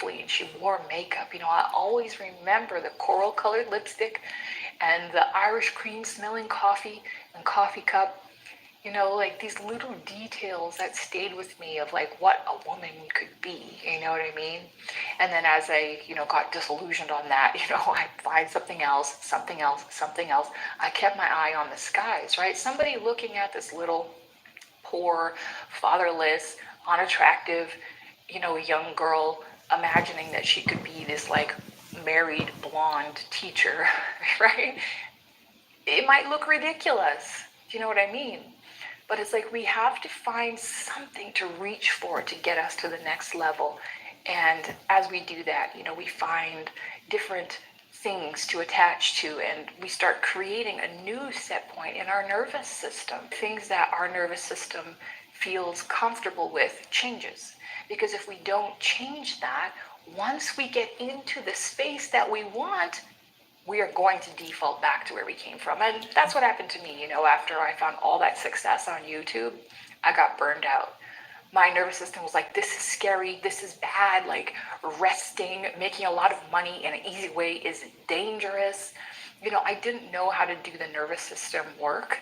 and she wore makeup. I always remember the coral colored lipstick and the Irish cream smelling coffee and coffee cup. Like these little details that stayed with me of like what a woman could be, you know what I mean? And then as I, got disillusioned on that, I'd find something else, something else, something else. I kept my eye on the skies, right? Somebody looking at this little poor, fatherless, unattractive, young girl, imagining that she could be this like married blonde teacher, right? It might look ridiculous. Do you know what I mean? But it's like we have to find something to reach for to get us to the next level. And as we do that, we find different things to attach to, and we start creating a new set point in our nervous system. Things that our nervous system feels comfortable with changes. Because if we don't change that, once we get into the space that we want, we are going to default back to where we came from. And that's what happened to me, after I found all that success on YouTube. I got burned out. My nervous system was like, this is scary, this is bad, like resting, making a lot of money in an easy way is dangerous. I didn't know how to do the nervous system work.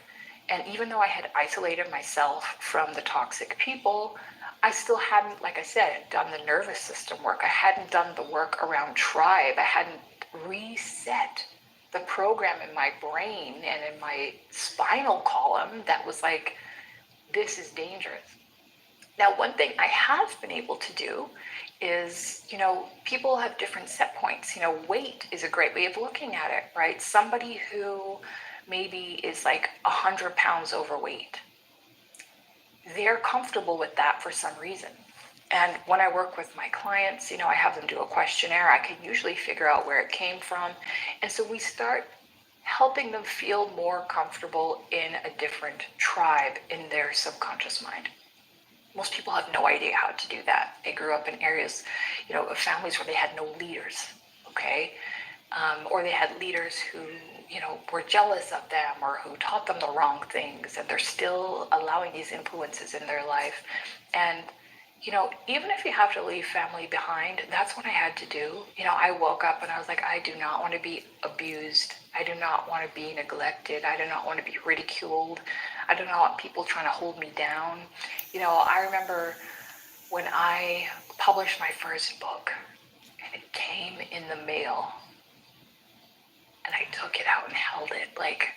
And even though I had isolated myself from the toxic people, I still hadn't, like I said, done the nervous system work. I hadn't done the work around tribe. I hadn't reset the program in my brain and in my spinal column that was like, this is dangerous. Now, one thing I have been able to do is, people have different set points. Weight is a great way of looking at it, right? Somebody who maybe is like 100 pounds overweight, they're comfortable with that for some reason. And when I work with my clients, I have them do a questionnaire. I can usually figure out where it came from. And so we start helping them feel more comfortable in a different tribe in their subconscious mind. Most people have no idea how to do that. They grew up in areas, of families where they had no leaders, okay? Or they had leaders who, were jealous of them or who taught them the wrong things, and they're still allowing these influences in their life. And even if you have to leave family behind, that's what I had to do. I woke up and I was like, I do not want to be abused. I do not want to be neglected. I do not want to be ridiculed. I do not want people trying to hold me down. I remember when I published my first book and it came in the mail and I took it out and held it. Like,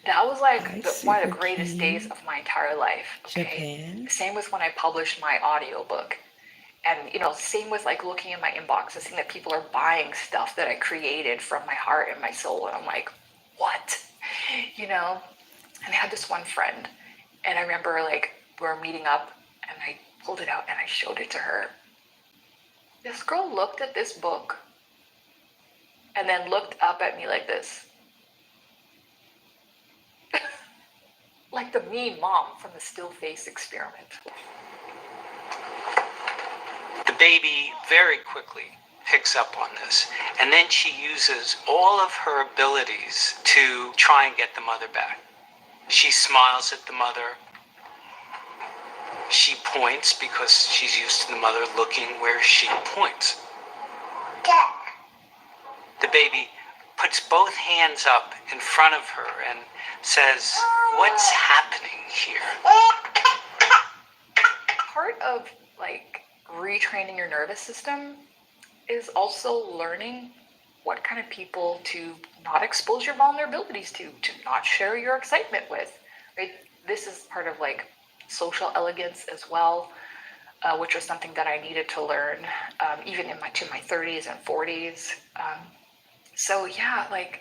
that was like one of the greatest days of my entire life. Okay. Japan. Same with when I published my audiobook. And, same with like looking in my inbox and seeing that people are buying stuff that I created from my heart and my soul. And I'm like, what? And I had this one friend, and I remember like we were meeting up and I pulled it out and I showed it to her. This girl looked at this book and then looked up at me like this. Like the mean mom from the Still Face Experiment. The baby very quickly picks up on this, and then she uses all of her abilities to try and get the mother back. She smiles at the mother. She points because she's used to the mother looking where she points. The baby puts both hands up in front of her and says, "What's happening here?" Part of like retraining your nervous system is also learning what kind of people to not expose your vulnerabilities to not share your excitement with, right? This is part of like social elegance as well, which was something that I needed to learn, even in my 30s and 40s. So yeah, like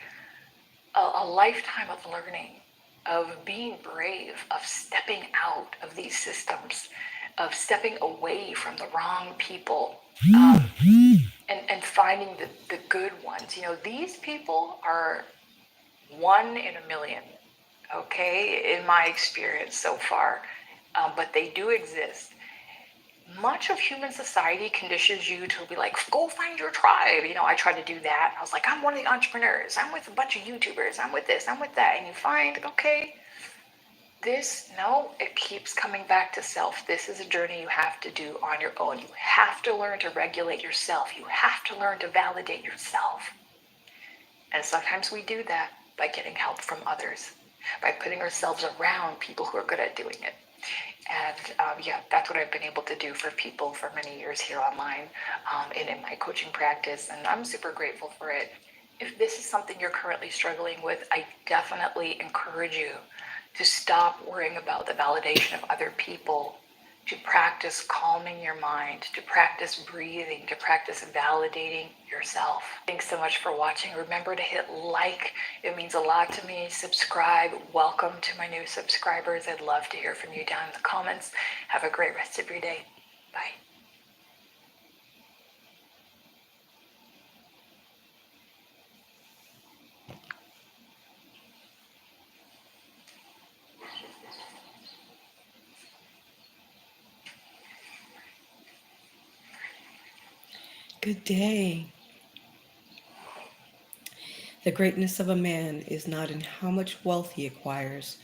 a lifetime of learning, of being brave, of stepping out of these systems, of stepping away from the wrong people, and finding the good ones. These people are 1 in a million, okay, in my experience so far, but they do exist. Much of human society conditions you to be like, go find your tribe. I tried to do that. I was like, I'm one of the entrepreneurs. I'm with a bunch of YouTubers. I'm with this. I'm with that. And you find, okay, it keeps coming back to self. This is a journey you have to do on your own. You have to learn to regulate yourself. You have to learn to validate yourself. And sometimes we do that by getting help from others, by putting ourselves around people who are good at doing it. And yeah, that's what I've been able to do for people for many years here online and in my coaching practice. And I'm super grateful for it. If this is something you're currently struggling with, I definitely encourage you to stop worrying about the validation of other people, to practice calming your mind, to practice breathing, to practice validating yourself. Thanks so much for watching. Remember to hit like. It means a lot to me. Subscribe. Welcome to my new subscribers. I'd love to hear from you down in the comments. Have a great rest of your day. Bye. Good day. The greatness of a man is not in how much wealth he acquires,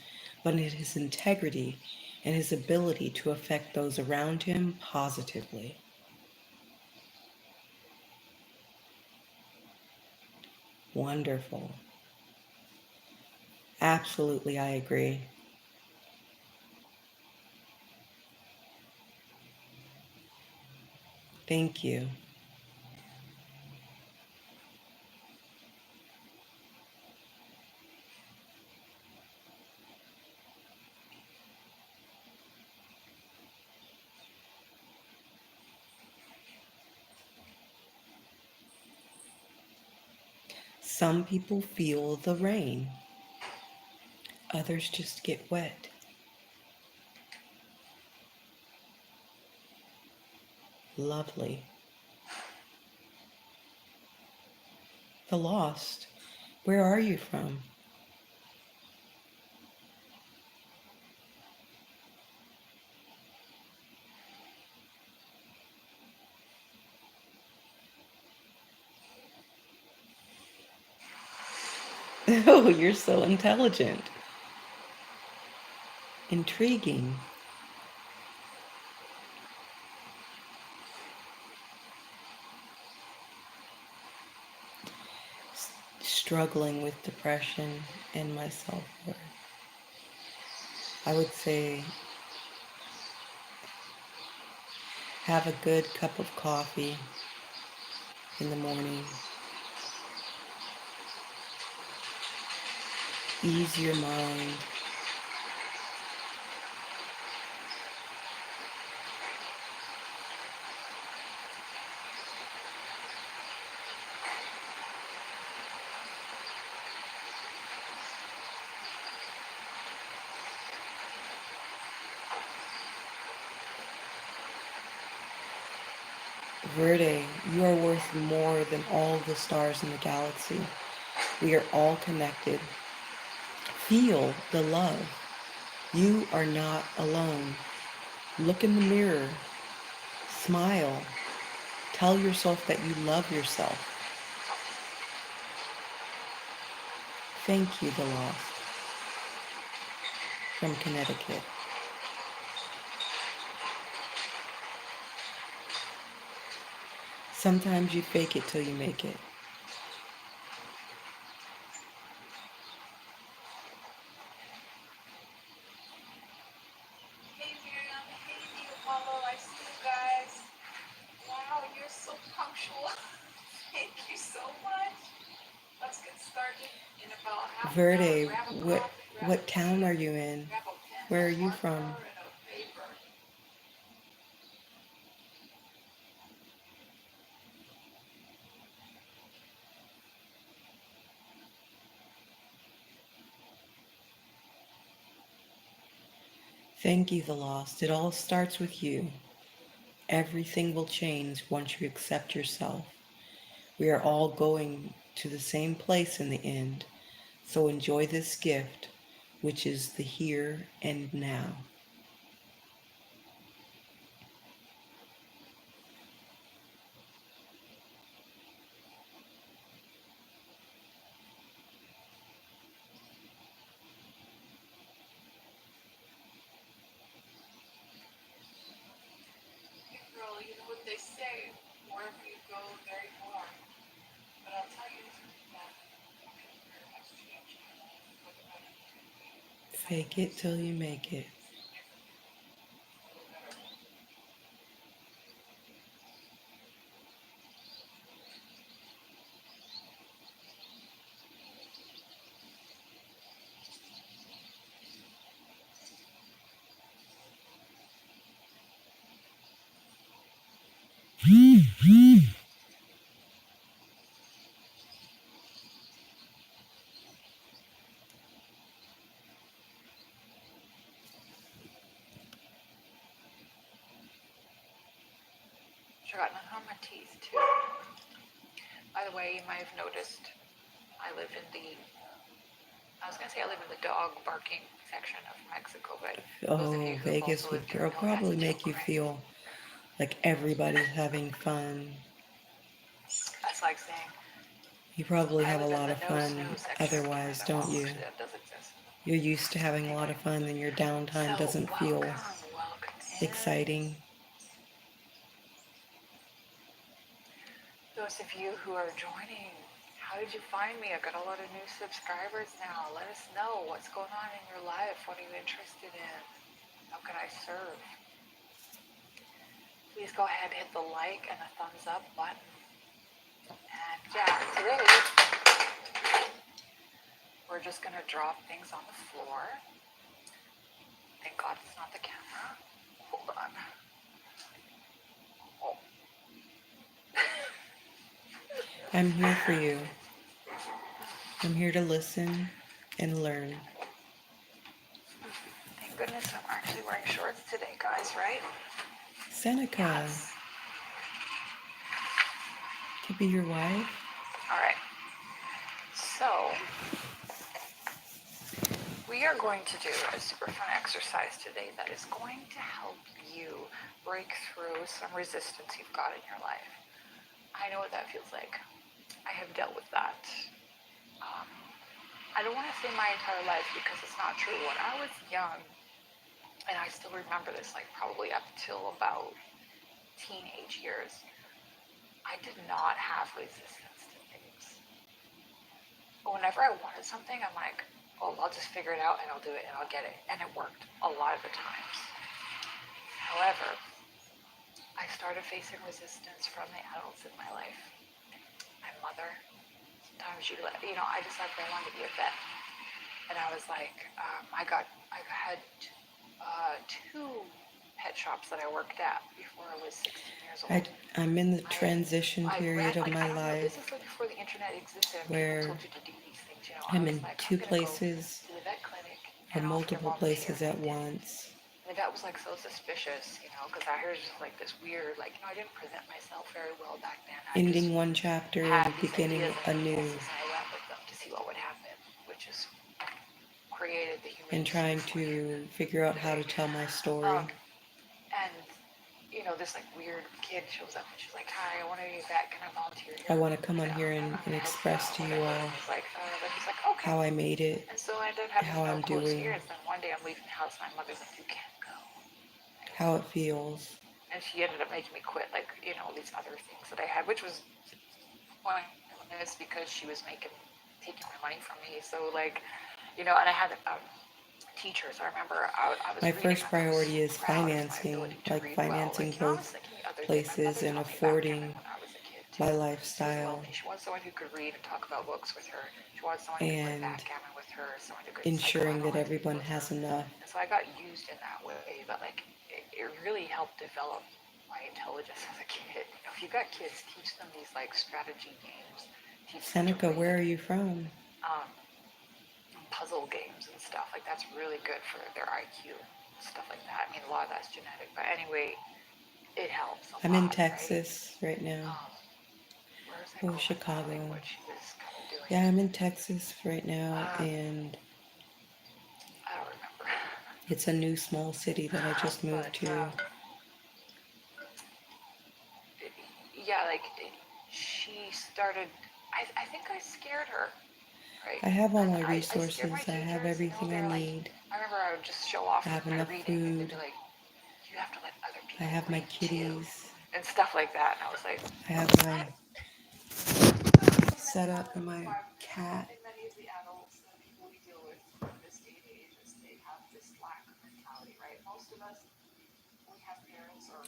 but in his integrity and his ability to affect those around him positively. Wonderful. Absolutely, I agree. Thank you. Some people feel the rain, others just get wet. Lovely. The lost, where are you from? Oh, you're so intelligent. Intriguing. Struggling with depression and my self-worth. I would say have a good cup of coffee in the morning. Ease your mind. Verde, you are worth more than all the stars in the galaxy. We are all connected. Feel the love. You are not alone. Look in the mirror. Smile. Tell yourself that you love yourself. Thank you, the lost. From Connecticut. Sometimes you fake it till you make it. Hey Miriam, hey Apollo, I see you guys. Wow, you're so punctual. Thank you so much. Let's get started in about half an hour. Verde, Grab a what coffee, grab what a town tea, are you in? grab a pen, Where are a you marker, from? and a paper. Thank you, the lost. It all starts with you. Everything will change once you accept yourself. We are all going to the same place in the end. So enjoy this gift, which is the here and now. Fake it till you make it. I got none on my teeth too. By the way, you might have noticed I live in the. I was gonna say I live in the dog barking section of Mexico, but those of you Oh, who have Vegas also would lived here know probably that's a make joke, you right? feel like everybody's having fun. That's like saying You probably I have a live in lot the of no snow fun section of otherwise, Canada. don't Well, you? actually, that does exist. You're used to having a lot Anyway, of fun and your downtime so doesn't feel welcome in. exciting. Those of you who are joining, how did you find me? I've got a lot of new subscribers now. Let us know what's going on in your life. What are you interested in? How can I serve? Please go ahead and hit the like and the thumbs up button. And yeah, today we're just going to drop things on the floor. Thank God it's not the camera. Hold on. Oh. I'm here for you. I'm here to listen and learn. Thank goodness I'm actually wearing shorts today, guys, right? Seneca, Yes. to be your wife? All right. So, we are going to do a super fun exercise today that is going to help you break through some resistance you've got in your life. I know what that feels like. I have dealt with that. I don't want to say my entire life because it's not true. When I was young, and I still remember this, like probably up till about teenage years, I did not have resistance to things. Whenever I wanted something, I'm like, oh, I'll just figure it out and I'll do it and I'll get it. And it worked a lot of the times. However, I started facing resistance from the adults in my life. My mother, sometimes I decided I wanted to be a vet. And I was like, I had two pet shops that I worked at before I was 16 years old. I'm in the transition period of my I don't know, life this is like before the internet existed and where people told you to do these things, I'm I was in like, two I'm gonna go places to the vet clinic or and offer multiple mom places care. at once. And the vet was like so suspicious, because I heard just like this weird, I didn't present myself very well back then. Ending one chapter had and these beginning ideas a and new. impulses, and I went with them to see what would happen, which is created the human And trying experience. to figure out how to tell my story. And this like weird kid shows up and she's like, "Hi, I want to be a vet. Can I volunteer here?" I want to come on here and express to you all He's like, okay. how I made it, And so I ended up having how I'm close doing, ears. Then one day I'm leaving the house and my mother's like, "You can't go." how it feels. And she ended up making me quit, these other things that I had, which was pointless because she was taking my money from me. So and I had teachers. I remember I was My reading, first I was priority is proud of my financing, ability to like read financing well. I both was thinking other things. My places mother and taught me backgammon affording when I was a kid too. my She was lifestyle lonely. She wanted someone who could read and talk about books with her. She wanted someone who could play and backgammon with her. Someone who could ensuring that psychoanalyze everyone with has her. enough. And so I got used in that way, but it really helped develop my intelligence as a kid. If you got kids, teach them these strategy games. Seneca, where are you from? Puzzle games and stuff. That's really good for their IQ, stuff like that. I mean, a lot of that's genetic, but anyway, it helps a lot. I'm in Texas right now. Where's that Chicago. what she was kind of doing? Yeah, I'm in Texas right now, and I don't remember. it's a new small city that I just moved to. She started. I think I scared her. Right? I have all my I resources. I have everything I need. I remember I would just show off I have my enough reading, and they'd food. be like, "You have to let other people I have my read too," kitties. and stuff like that. And I was like, I have my setup and my cat. many of the adults that people we deal with in this day and age, as they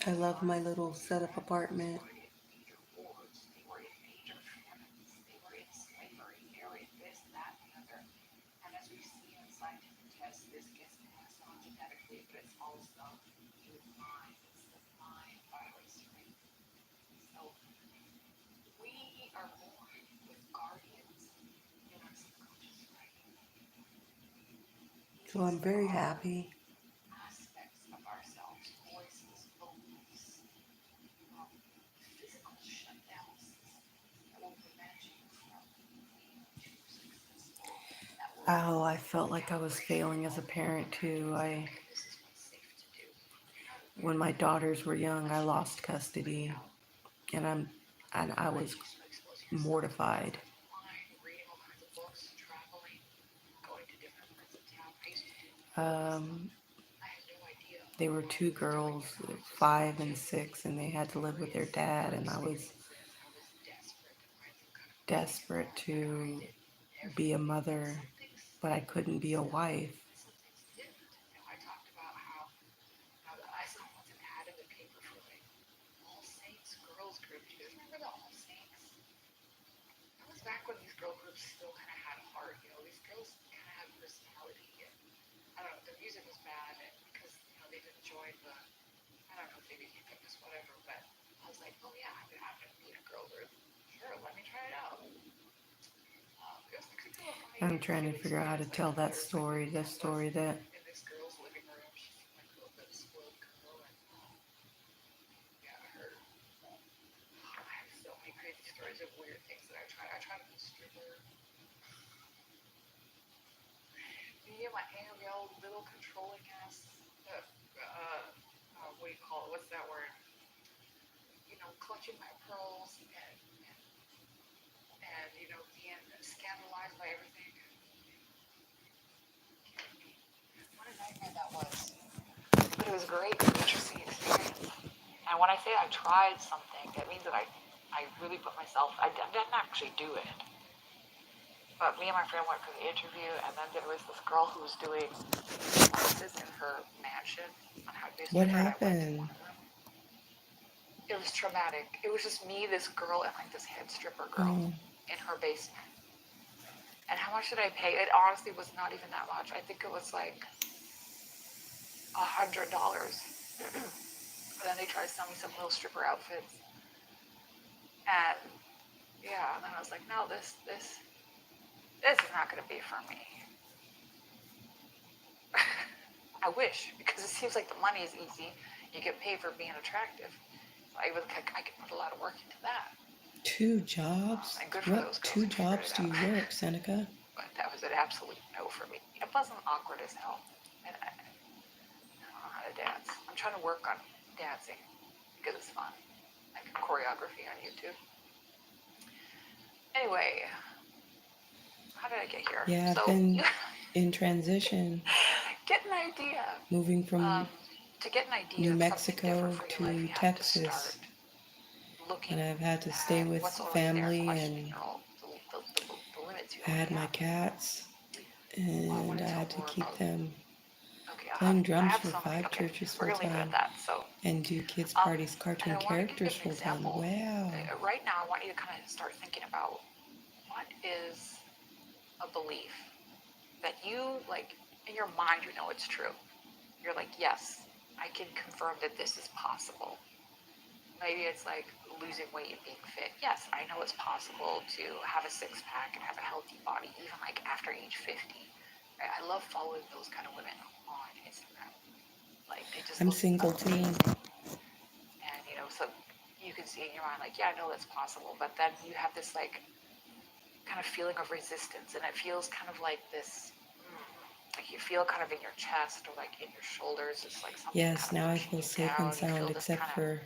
I love my little setup apartment. So I'm very happy. Oh, I felt like I was failing as a parent too. When my daughters were young, I lost custody, and I was mortified. Um, they were two girls, 5 and 6, and they had to live with their dad, and I was desperate to be a mother, but I couldn't be a wife. I'm trying to figure out how to tell that story, the story that But it was great, an interesting experience. And when I say I tried something, that means that I really put myself, I didn't actually do it. But me and my friend went for the interview, and then there was this girl who was doing classes in her mansion on how to be a what stripper, and I went to happened? one of them. It was traumatic. It was just me, this girl, and like this head stripper girl Oh, in her basement. And how much did I pay? It honestly was not even that much. I think it was like $100. And then they tried to sell me some little stripper outfits. And yeah, and then I was like, no, this is not gonna be for me. I wish, because it seems like the money is easy. You get paid for being attractive. So I could put a lot of work into that. 2 jobs? And good for What those girls 2 who figured jobs it do out. you work, Seneca? But that was an absolute no for me. It wasn't awkward as hell. And I don't know how to dance. I'm trying to work on dancing because it's fun. Like choreography on YouTube. Anyway, how did I get here? Yeah, I've So been in transition, get an idea. moving from To get an idea New of something different Mexico for your life, to you have to start Texas, looking and I've had to stay at with what's already there, family, questioning and your own the limits you I had already my have. cats, Well, I want and I to tell had to more keep about. them Okay, playing I drums have for so many. 5 Okay, churches we're full gonna leave it at time that. So, and do kids' parties, and cartoon I want to give you characters an full time. example. Wow. Right now, I want you to kind of start thinking about what is a belief that you like in your mind. You know it's true. You're like, yes, I can confirm that this is possible. Maybe it's like losing weight and being fit. Yes, I know it's possible to have a six-pack and have a healthy body, even like after age 50. I love following those kind of women on Instagram. Like they just I'm look single too. amazing. And so you can see in your mind, like, yeah, I know that's possible. But then you have this like kind of feeling of resistance, and it feels kind of like this, like you feel kind of in your chest or like in your shoulders. It's like something Yes, kind of now I pushing feel you safe and down. You sound, feel this except kind of, for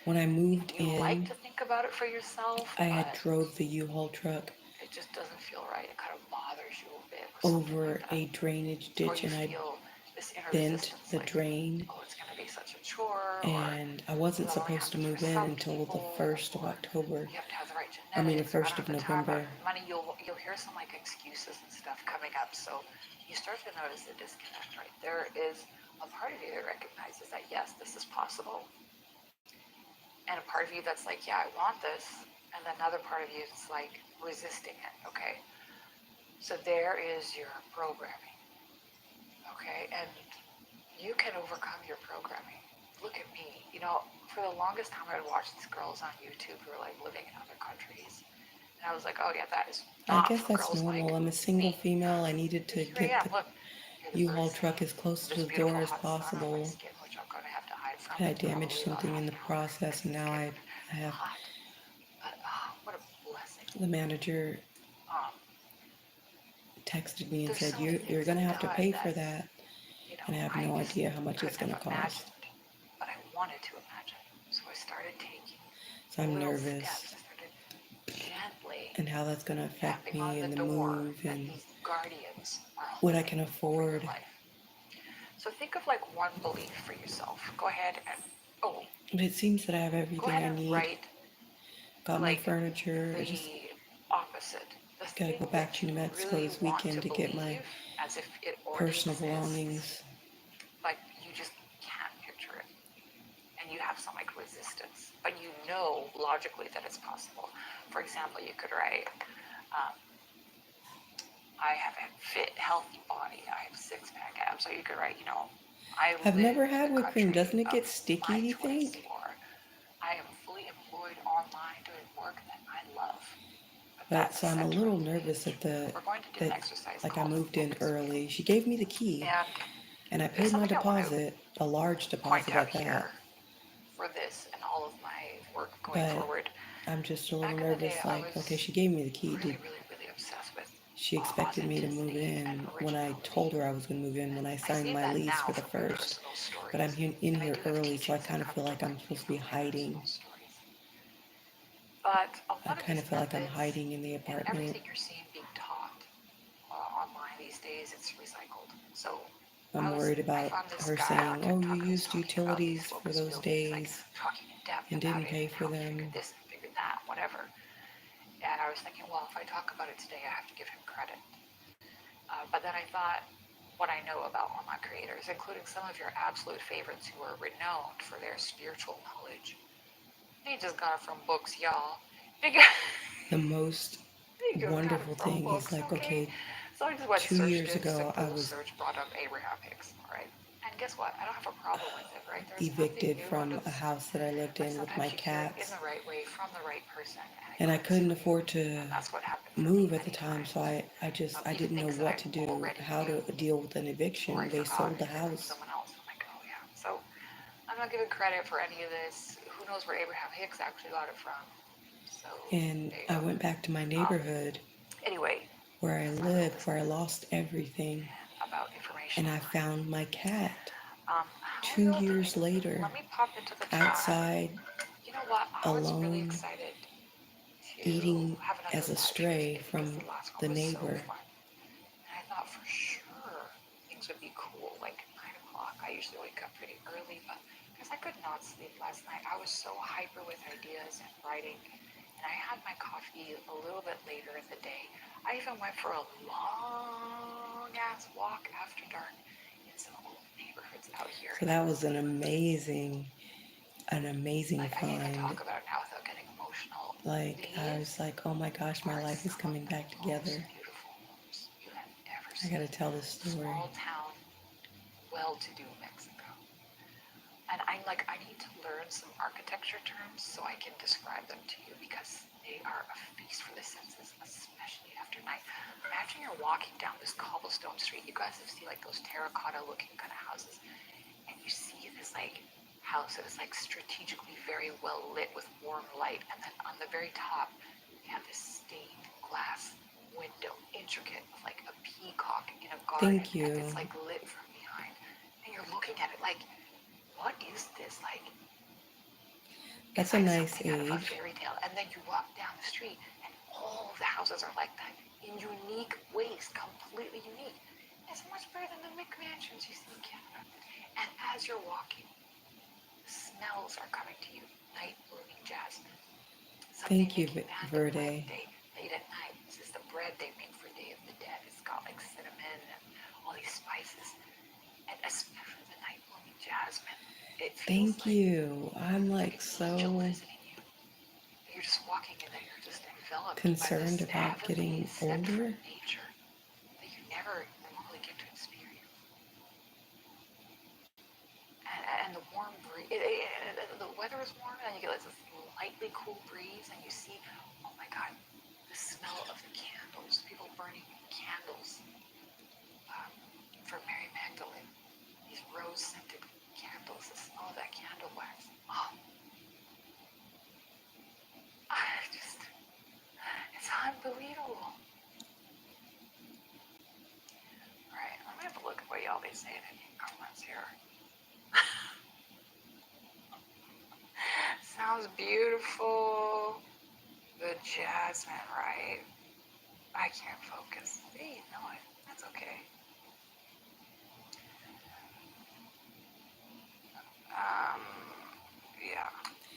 when I moved you like in, to think about it for yourself, I had but drove the U-Haul truck it just doesn't feel right. It kind of bothers you a bit or something like over that. a drainage Or ditch, you and I feel this inner bent resistance the like, drain, oh, it's going to be such a chore, or and I wasn't that only supposed to happens for move in some until the people, 1st of or October. you have to have the right The genetics, or I 1st don't of have the time or November. money. You'll hear some like excuses and stuff coming up. So you start to notice a disconnect, right? There is a part of you that recognizes that, yes, this is possible. And a part of you that's like, yeah, I want this. And another part of you is like resisting it. Okay. So there is your programming. Okay. And you can overcome your programming. Look at me. You know, for the longest time, I would watch these girls on YouTube who were like living in other countries. And I was like, oh, yeah, that is I not guess for that's girls like normal. I'm a single me. female. I needed to Here I get am. the Look, you're the U-Haul birds truck singing. as close to This the door beautiful as hot sun on my possible. skin, which I'm going to have to hide from. And I It's damaged probably about something half in the an hour process, because and it's now getting I have hot. But what a blessing. the manager Um, texted me and there's said, so many you're things gonna I've have to done pay for that, that. you know, And I have I no just idea how much it's couldn't gonna have cost. imagined. But I wanted to imagine. So I started taking So I'm little nervous. steps. I started gently And how that's gonna affect tapping me on the and the door move that and these guardians are what I holding can over your afford. life. So think of like one belief for yourself. Go ahead and But it seems that I have go everything ahead I and need. write Got my like furniture. I just the opposite. The gotta thing go back that to you New Mexico really this want to weekend to get my believe as if it already personal exists, belongings. but you just can't picture it. And you have some like resistance, but you know logically that it's possible. For example, you could write, um, I have a fit, healthy body. I have six-pack abs. So you could write, you know, I I've live never in had the whipped cream. country Doesn't it of get sticky, my do you choice, think? or I am fully employed online doing work that I love. But But that's so the I'm a center little of the nervous page. at the We're going to do an that exercise like I called moved in focus wheel. early. She gave me the key And and I there's paid my something I want to deposit, a large point deposit out at that. here for this and all of my work going But forward. I'm just a little Back in the day, nervous, I like, okay, was she gave me the key. really, really, really obsessed with She expected me to move authenticity and in when I told originality. her I was going to move in, And when I I signed say my that lease now for the from my first. personal But I'm stories. in And I here do have early, so I teachings that kind of come feel like I'm directly supposed to be from my hiding. personal stories. But a I lot of kind these of feel like I'm methods hiding in the and apartment. everything you're seeing being taught online these days, it's recycled. So I'm worried I about found this her guy on saying, oh, you TikTok who was used talking about these utilities for focus those wheel things, like days talking in depth and about didn't it pay and for how he figured them. this and figured that, whatever. And I was thinking, well, if I talk about it today, I have to give him credit. But then I thought, what I know about online creators, including some of your absolute favorites who are renowned for their spiritual knowledge. They just got it from books, y'all. The most They just got it wonderful from thing is books, like, okay? okay, So I just went and 2 years searched it. ago, I Simple was search brought up Abraham Hicks, all right? And guess what? I don't have a problem with it, right? There's nothing evicted new under from the a sun. house that I lived But in with my sometimes you hear it in cats. the right way from the right person, and it And I clicks couldn't for you. afford to And that's what happened for me move at the many time, so times. I Even didn't know things that I what to do, already how knew to deal with an before I eviction. They forgot sold the and heard from house. someone else. I'm like, oh yeah. So I'm not giving credit for any of this. Who knows where Abraham Hicks actually got it from? So And there you I go. went back to my Um, neighborhood anyway, where I that's my little lived, where I disclaimer lost everything. about information And I online. found my cat How are 2 you all years doing? later, Let me pop into the chat. outside, You know what? I was really alone, excited to eating have another as a live here stray today because from the last one the was so neighbor. fun. And I thought for sure things would be cool, like 9 o'clock. I usually wake up pretty early, but because I could not sleep last night, I was so hyper with ideas and writing. And I had my coffee a little bit later in the day. I even went for a long ass walk after dark in some old neighborhoods out here. So that was an amazing Like, I can't even find. talk about it now without getting emotional. Like, I These was like, oh my gosh, my are life is some of coming the back most together. beautiful homes you have ever I gotta seen. tell this story. Small town, well-to-do Mexico. And I'm like, I need to learn some architecture terms so I can describe them to you because they are a feast for the senses, especially after night. Imagine you're walking down this cobblestone street. You guys have seen like those terracotta-looking kind of houses, and you see this like house that is like strategically very well lit with warm light, and then on the very top you have this stained glass window, intricate, with like a peacock in a garden, Thank and you. it's like lit from behind, and you're looking at it like, what is this? Like, it's That's a like nice something out of a age. fairy tale. And then you walk down the street, and all of the houses are like that in unique ways, completely unique. It's much better than the McMansions you see in Canada. And as you're walking, smells are coming to you. Night blooming jasmine. Something Thank you, making bread Verde. late at night. This is the bread they make for Day of the Dead. It's got like cinnamon and all these spices. And especially the It feels Thank like you. I'm an like angel so visiting you. You're just walking in there, you're just enveloped by concerned this about heavenly getting scent from older. nature that you never normally get to experience. And the warm breeze, the weather is warm, and you get like this lightly cool breeze, and you see, oh my God, the smell of the candles, people burning candles um, for Mary Magdalene. These rose-scented candles, the smell of that candle wax. Oh, I just, it's unbelievable. All right, let me have a look at what y'all be saying in your comments here. Sounds beautiful. The jasmine, right? I can't focus. See, no, that's okay. Um, yeah.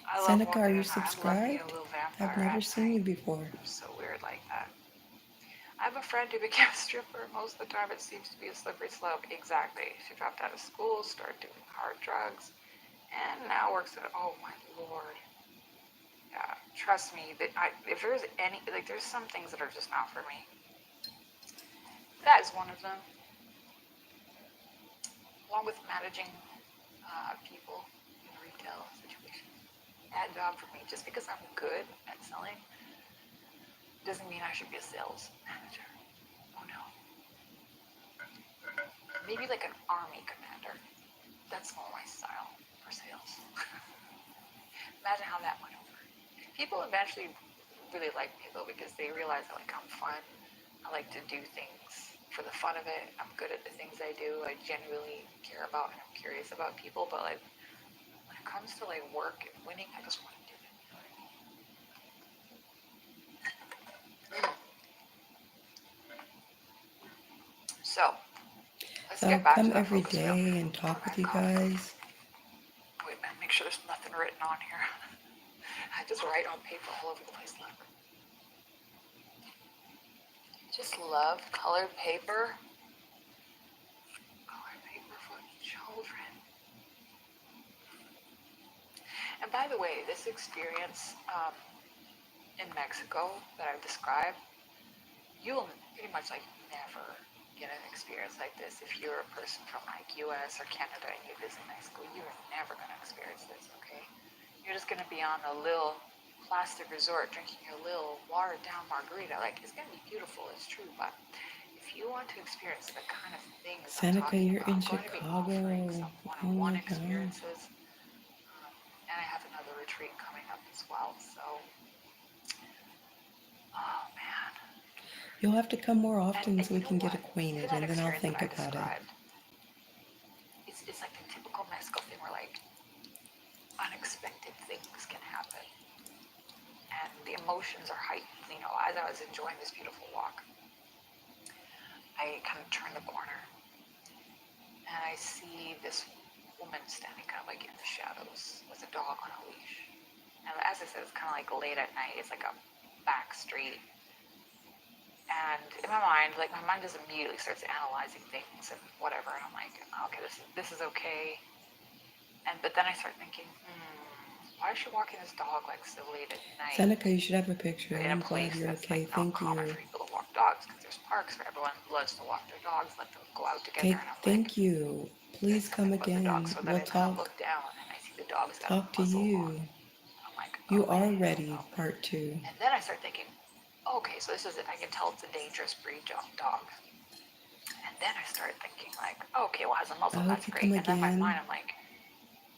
I love Seneca, are walking you in. I love being a subscribed? little I've vampire never at seen night. you before. I'm so weird like that. I have a friend who became a stripper. Most of the time, it seems to be a slippery slope. Exactly. She dropped out of school, started doing hard drugs, and now works at. Oh my lord. Yeah, trust me. That if there's any, like, there's some things that are just not for me. That is one of them. Along with managing people in a retail situation. That job for me, just because I'm good at selling, doesn't mean I should be a sales manager. Oh no. Maybe like an army commander. That's more my style for sales. Imagine how that went over. People eventually really like me though because they realize that like I'm fun. I like to do things for the fun of it. I'm good at the things I do. I genuinely care about and I'm curious about people. But like when it comes to like work and winning, I just want to do it. You know what I mean? So let's So I'll get back come to that every focus wheel day and for talk my with you coffee. guys. Wait a minute, make sure there's nothing written on here. I just write on paper all over the place. Look. Just love colored paper. Colored paper for children. And by the way, this experience in Mexico that I've described, you'll pretty much like never get an experience like this if you're a person from like US or Canada and you visit Mexico. You're never going to experience this, okay? You're just going to be on a little plastic resort drinking your little watered down margarita. Like, it's going to be beautiful, it's true, but if you want to experience the kind of things I'm Seneca, talking you're about, in I'm going to be offering Chicago. some Oh one-on-one my God. experiences, and I have another retreat coming up as well. So, oh man, You'll have to come more often and so you we know can get what? Even acquainted that and then I'll experience that think I about it. described, it's like the typical Mexico thing where like unexpected things can happen, and the emotions are heightened. You know, as I was enjoying this beautiful walk, I kind of turn the corner and I see this woman standing kind of like in the shadows with a dog on a leash. And as I said, it's kind of like late at night. It's like a back street. And in my mind, like my mind just immediately starts analyzing things and whatever. And I'm like, okay, this is okay. And but then I start thinking, why is she walking this dog like so late at night Seneca, you should have a picture. in a I'm glad place you're that's okay. like not Thank common you. for people to walk dogs because there's parks where everyone loves to walk their dogs, let them go out together. Okay, And I'm like, thank you. there's Please come something about the dog. again. So then We'll I kind of talk. look down and I see the dog's got a Talk to muzzle on. you. I'm like, You oh are hell ready, no. part 2. And then I start thinking, okay, so this is it. I can tell it's a dangerous breed dog. And then I start thinking like, okay, well, it has a I muzzle, hope that's you great. come And then my mind, again. I'm like,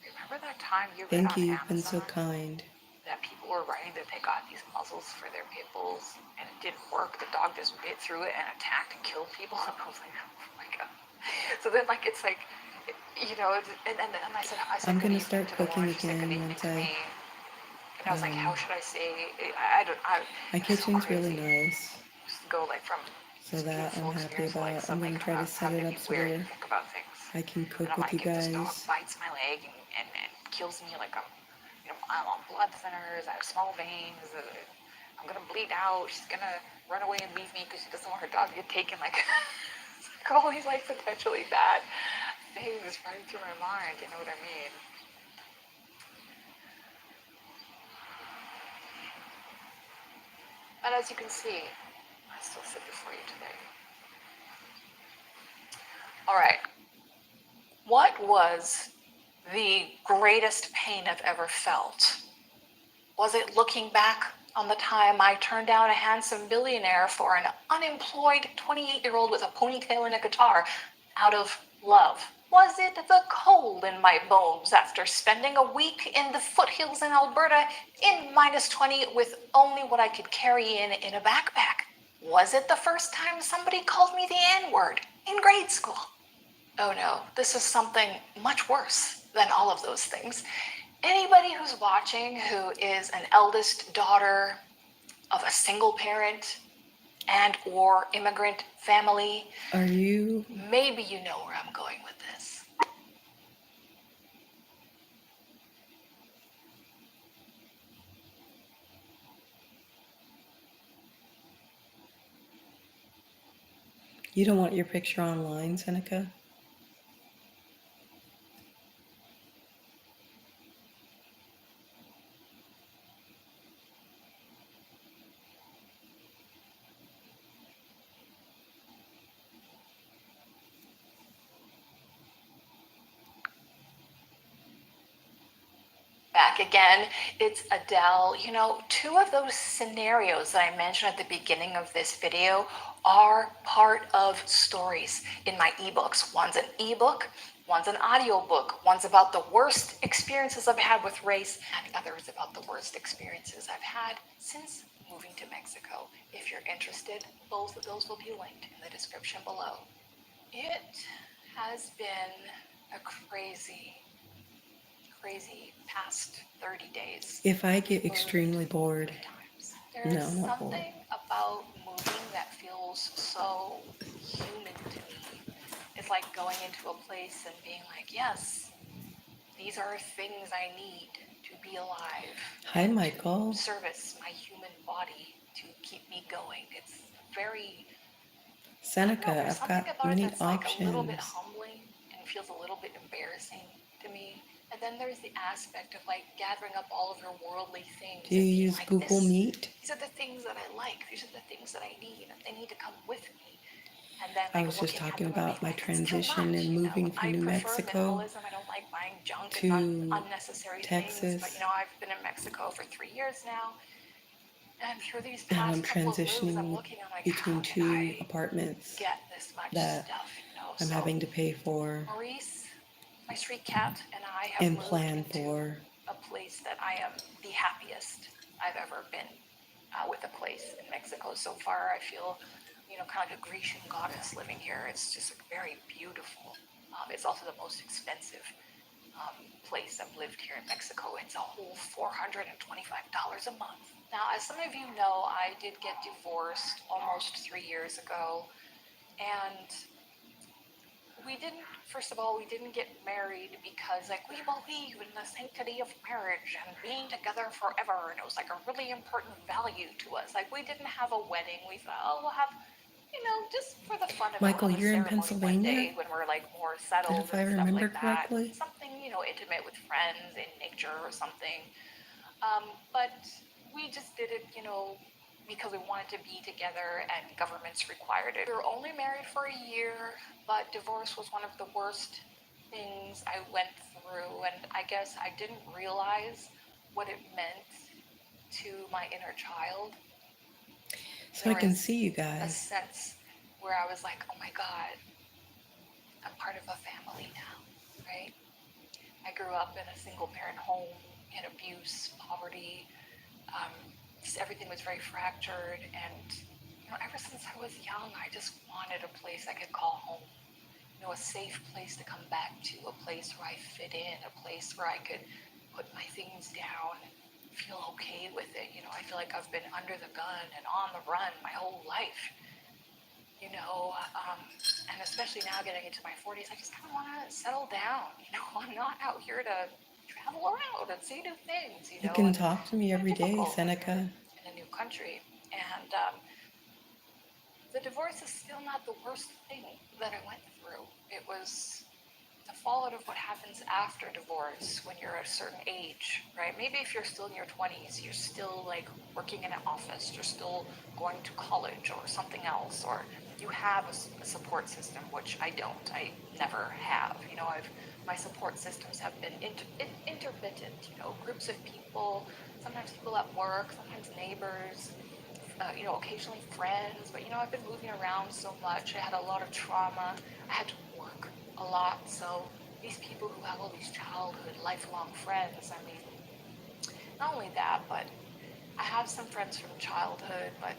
remember that time you read Thank on you. You've been so Amazon kind. that people were writing that they got these muzzles for their pit bulls and it didn't work? The dog just bit through it and attacked and killed people. And I was like, oh my god. So then like it's like, you know, and I said I'm good gonna evening start to the woman. cooking She said good again evening once to me. And I was like, how um, should I say? I don't. my It was so kitchen's really crazy. nice. Just go like from So this that I'm beautiful happy experience to like about. I'm suddenly gonna kind try to of set having it to be up so weird and where think about things. I can And cook I'm with you like, if this dog guys. bites my leg and kills me, like I'm on blood thinners, I have small veins, I'm gonna bleed out. She's gonna run away and leave me because she doesn't want her dog to get taken. Like, all these like potentially bad things running through my mind. You know what I mean? But as you can see, I still sit before you today. All right. What was the greatest pain I've ever felt? Was it looking back on the time I turned down a handsome billionaire for an unemployed 28-year-old with a ponytail and a guitar out of love? Was it the cold in my bones after spending a week in the foothills in Alberta in -20 with only what I could carry in a backpack? Was it the first time somebody called me the N-word in grade school? Oh no, this is something much worse than all of those things. Anybody who's watching who is an eldest daughter of a single parent and or immigrant family, Are you? maybe you know where I'm going with this. You don't want your picture online, Seneca? Back again, it's Adele. You know, two of those scenarios that I mentioned at the beginning of this video are part of stories in my ebooks. One's an ebook, one's an audiobook, one's about the worst experiences I've had with race, and the other is about the worst experiences I've had since moving to Mexico. If you're interested, both of those will be linked in the description below. It has been a crazy past 30 days. If I get extremely bored, There's no, I'm not bored. something about moving that feels so human to me. It's like going into a place and being like, yes, these are things I need to be alive. Hi, Michael. To service my human body to keep me going. It's very... Seneca, I've got many that's like a little bit options. humbling and feels a little bit embarrassing to me. And then there's the aspect of like gathering up all of your worldly things. Do you and being use like, Google Meet? These are the things that I like. These are the things that I need, and they need to come with me. And then I like was just looking at talking them and about being my like, it's too transition much, and you know. moving from I New prefer Mexico minimalism. I don't like buying junk to and unnecessary things. But Texas. you know, I've been in Mexico for 3 years now. And through these And past I'm couple of moves, I'm transitioning looking, I'm like, between how can 2 I apartments get this much that stuff, you know? I'm So having to pay for Maurice, my street cat, and I have and moved plan into for. a place that I am the happiest I've ever been with a place in Mexico so far. I feel, you know, kind of like a Grecian goddess living here. It's just like very beautiful. It's also the most expensive place I've lived here in Mexico. It's a whole $425 a month. Now, as some of you know, I did get divorced almost 3 years ago, and we didn't, first of all, we didn't get married because, like, we believe in the sanctity of marriage and being together forever, and it was, like, a really important value to us. Like, we didn't have a wedding. We thought, oh, we'll have, you know, just for the fun of it, Michael, we'll have a you're in ceremony one Pennsylvania? day when we're, like, more And settled if I and stuff remember like that. correctly? Something, you know, intimate with friends in nature or something. But we just did it, you know, because we wanted to be together and governments required it. We were only married for a year, but divorce was one of the worst things I went through. And I guess I didn't realize what it meant to my inner child. So I can see you A guys. sense where I was like, oh my God, I'm part of a family now, right? I grew up in a single parent home, in abuse, poverty. Just everything was very fractured, and you know, ever since I was young, I just wanted a place I could call home. You know, a safe place to come back to, a place where I fit in, a place where I could put my things down and feel okay with it. You know, I feel like I've been under the gun and on the run my whole life. You know, and especially now getting into my 40s, I just kind of want to settle down. You know, I'm not out here to travel around and see new things. You You know, can and talk to me it's every day, difficult when you're Seneca. in a new country. And the divorce is still not the worst thing that I went through. It was the fallout of what happens after divorce when you're at a certain age, right? Maybe if you're still in your 20s, you're still like working in an office, you're still going to college or something else, or you have a support system, which I don't. I never have. You know, my support systems have been intermittent. You know, groups of people, sometimes people at work, sometimes neighbors. You know, occasionally friends, but you know, I've been moving around so much. I had a lot of trauma. I had to work a lot. So these people who have all these childhood, lifelong friends, I mean, not only that, but I have some friends from childhood, but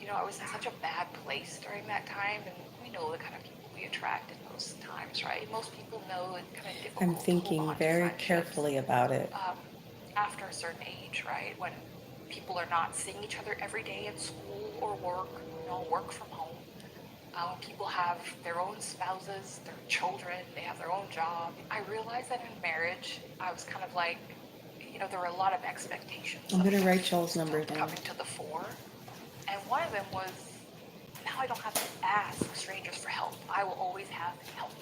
you know, I was in such a bad place during that time, and we know the kind of people we attract in those times, right? Most people know it's kind of difficult I'm to hold thinking on to very friendships carefully about it. after a certain age, right? When people are not seeing each other every day at school or work, you know, work from home. People have their own spouses, their children, they have their own job. I realized that in marriage, I was kind of like, you know, there were a lot of expectations. I'm going to write of y'all's number stuff down. coming to the fore. And one of them was, now I don't have to ask strangers for help. I will always have help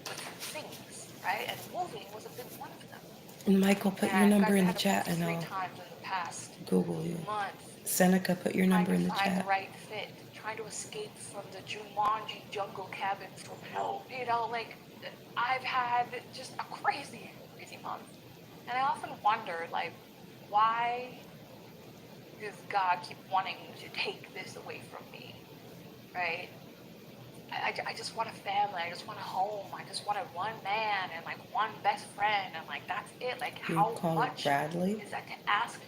with things, right? And moving was a big one of them. And Michael, put your And number guys, I in the had to chat move and 3 I'll times in the past Google you. month, Seneca, put your trying number to in the find the chat. right fit, trying to escape from the Jumanji jungle cabins from hell. You know, like, I've had just a crazy, crazy month. And I often wonder, like, why does God keep wanting to take this away from me, right? I just want a family. I just want a home. I just wanted one man and like one best friend, and like that's it. Like, You how call much Bradley? is that to ask?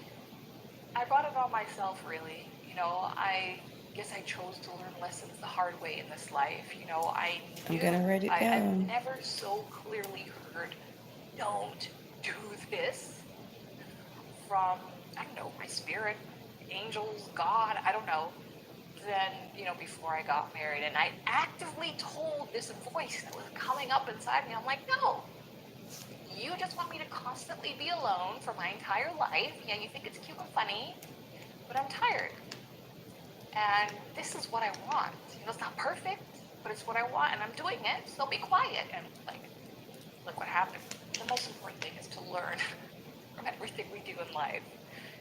I brought it on myself, really. You know, I guess I chose to learn lessons the hard way in this life. You know, I'm gonna write it I've down. never so clearly heard, don't do this from, I don't know, my spirit, angels, God, I don't know, than, you know, before I got married. And I actively told this voice that was coming up inside me, I'm like, no, you just want me to constantly be alone for my entire life. Yeah, you think it's cute and funny, but I'm tired. And this is what I want. You know, it's not perfect, but it's what I want, and I'm doing it, so be quiet. And like, look what happened. The most important thing is to learn from everything we do in life.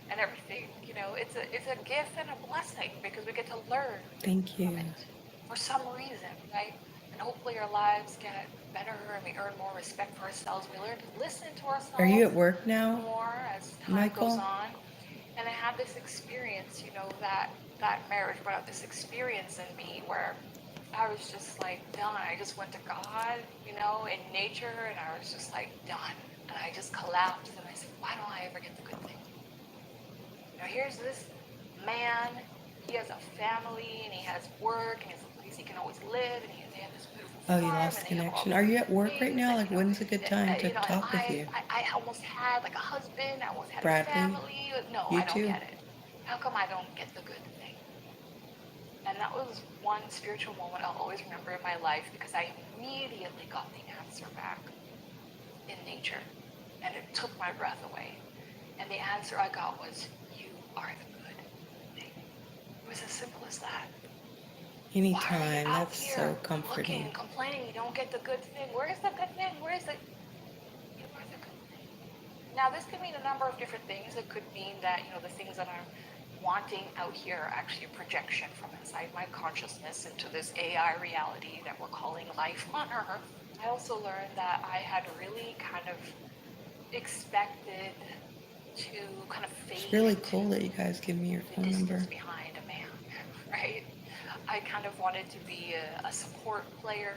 And everything, you know, it's a gift and a blessing because we get to learn Thank you. from it for some reason, right? And hopefully our lives get better and we earn more respect for ourselves. We learn to listen to ourselves. Are you at work now, more as time Michael? goes on. And I had this experience, you know, that marriage brought out this experience in me where I was just like done. I just went to God, you know, in nature, and I was just like done. And I just collapsed and I said, why don't I ever get the good thing? You know, here's this man, he has a family and he has work and he has a place he can always live, and they have this beautiful Oh, farm you lost and they have all connection. these Are you at work right things, now? and, Like, when's a good time to you know, and talk with you? I almost had like a husband, I almost had a Bradley, family. No, you I don't too? get it. How come I don't get the good thing? And that was one spiritual moment I'll always remember in my life because I immediately got the answer back in nature, and it took my breath away. And the answer I got was, you are the good thing. It was as simple as that. Anytime. Why are you out That's here so comforting. looking, complaining you don't get the good thing? Where is the good thing? Where is it? You are the good thing. Now, this could mean a number of different things. It could mean that, you know, the things that I'm wanting out here are actually a projection from inside my consciousness into this AI reality that we're calling life on Earth. I also learned that I had really kind of expected to kind of fade It's really into cool that you guys give me your the phone distance number. behind a man, right? I kind of wanted to be a support player,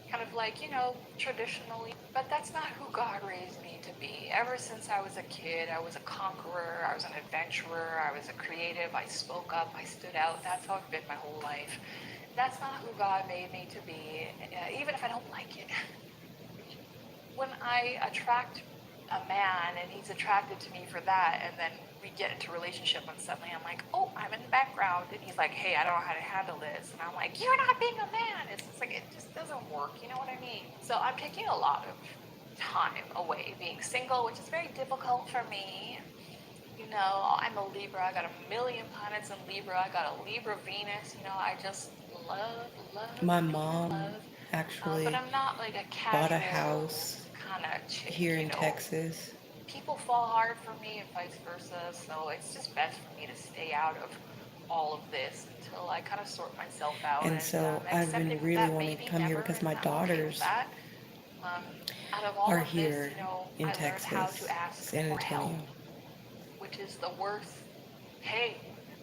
kind of like, you know, traditionally, but that's not who God raised me to be. Ever since I was a kid, I was a conqueror, I was an adventurer, I was a creative, I spoke up, I stood out. That's how I've been my whole life. That's not who God made me to be, even if I don't like it. When I attract a man and he's attracted to me for that, and then we get into a relationship and suddenly I'm like, oh, I'm in the background, and he's like, hey, I don't know how to handle this, and I'm like, you're not being a man. It's just like, it just doesn't work, you know what I mean? So I'm taking a lot of time away being single, which is very difficult for me. You know, I'm a Libra, I got a million planets in Libra, I got a Libra Venus, you know, I just love My mom love actually But I'm not like a bought a casual house kind of chick, here you in know. Texas. People fall hard for me and vice versa, so it's just best for me to stay out of all of this until I kind of sort myself out And and so I've accept been it really that wanting to maybe come here never, because and my I'm okay with daughters that. Um, Out of all are of this, here you know, in I learned how Texas, to ask San for help, Antonio. which is the worst. Hey,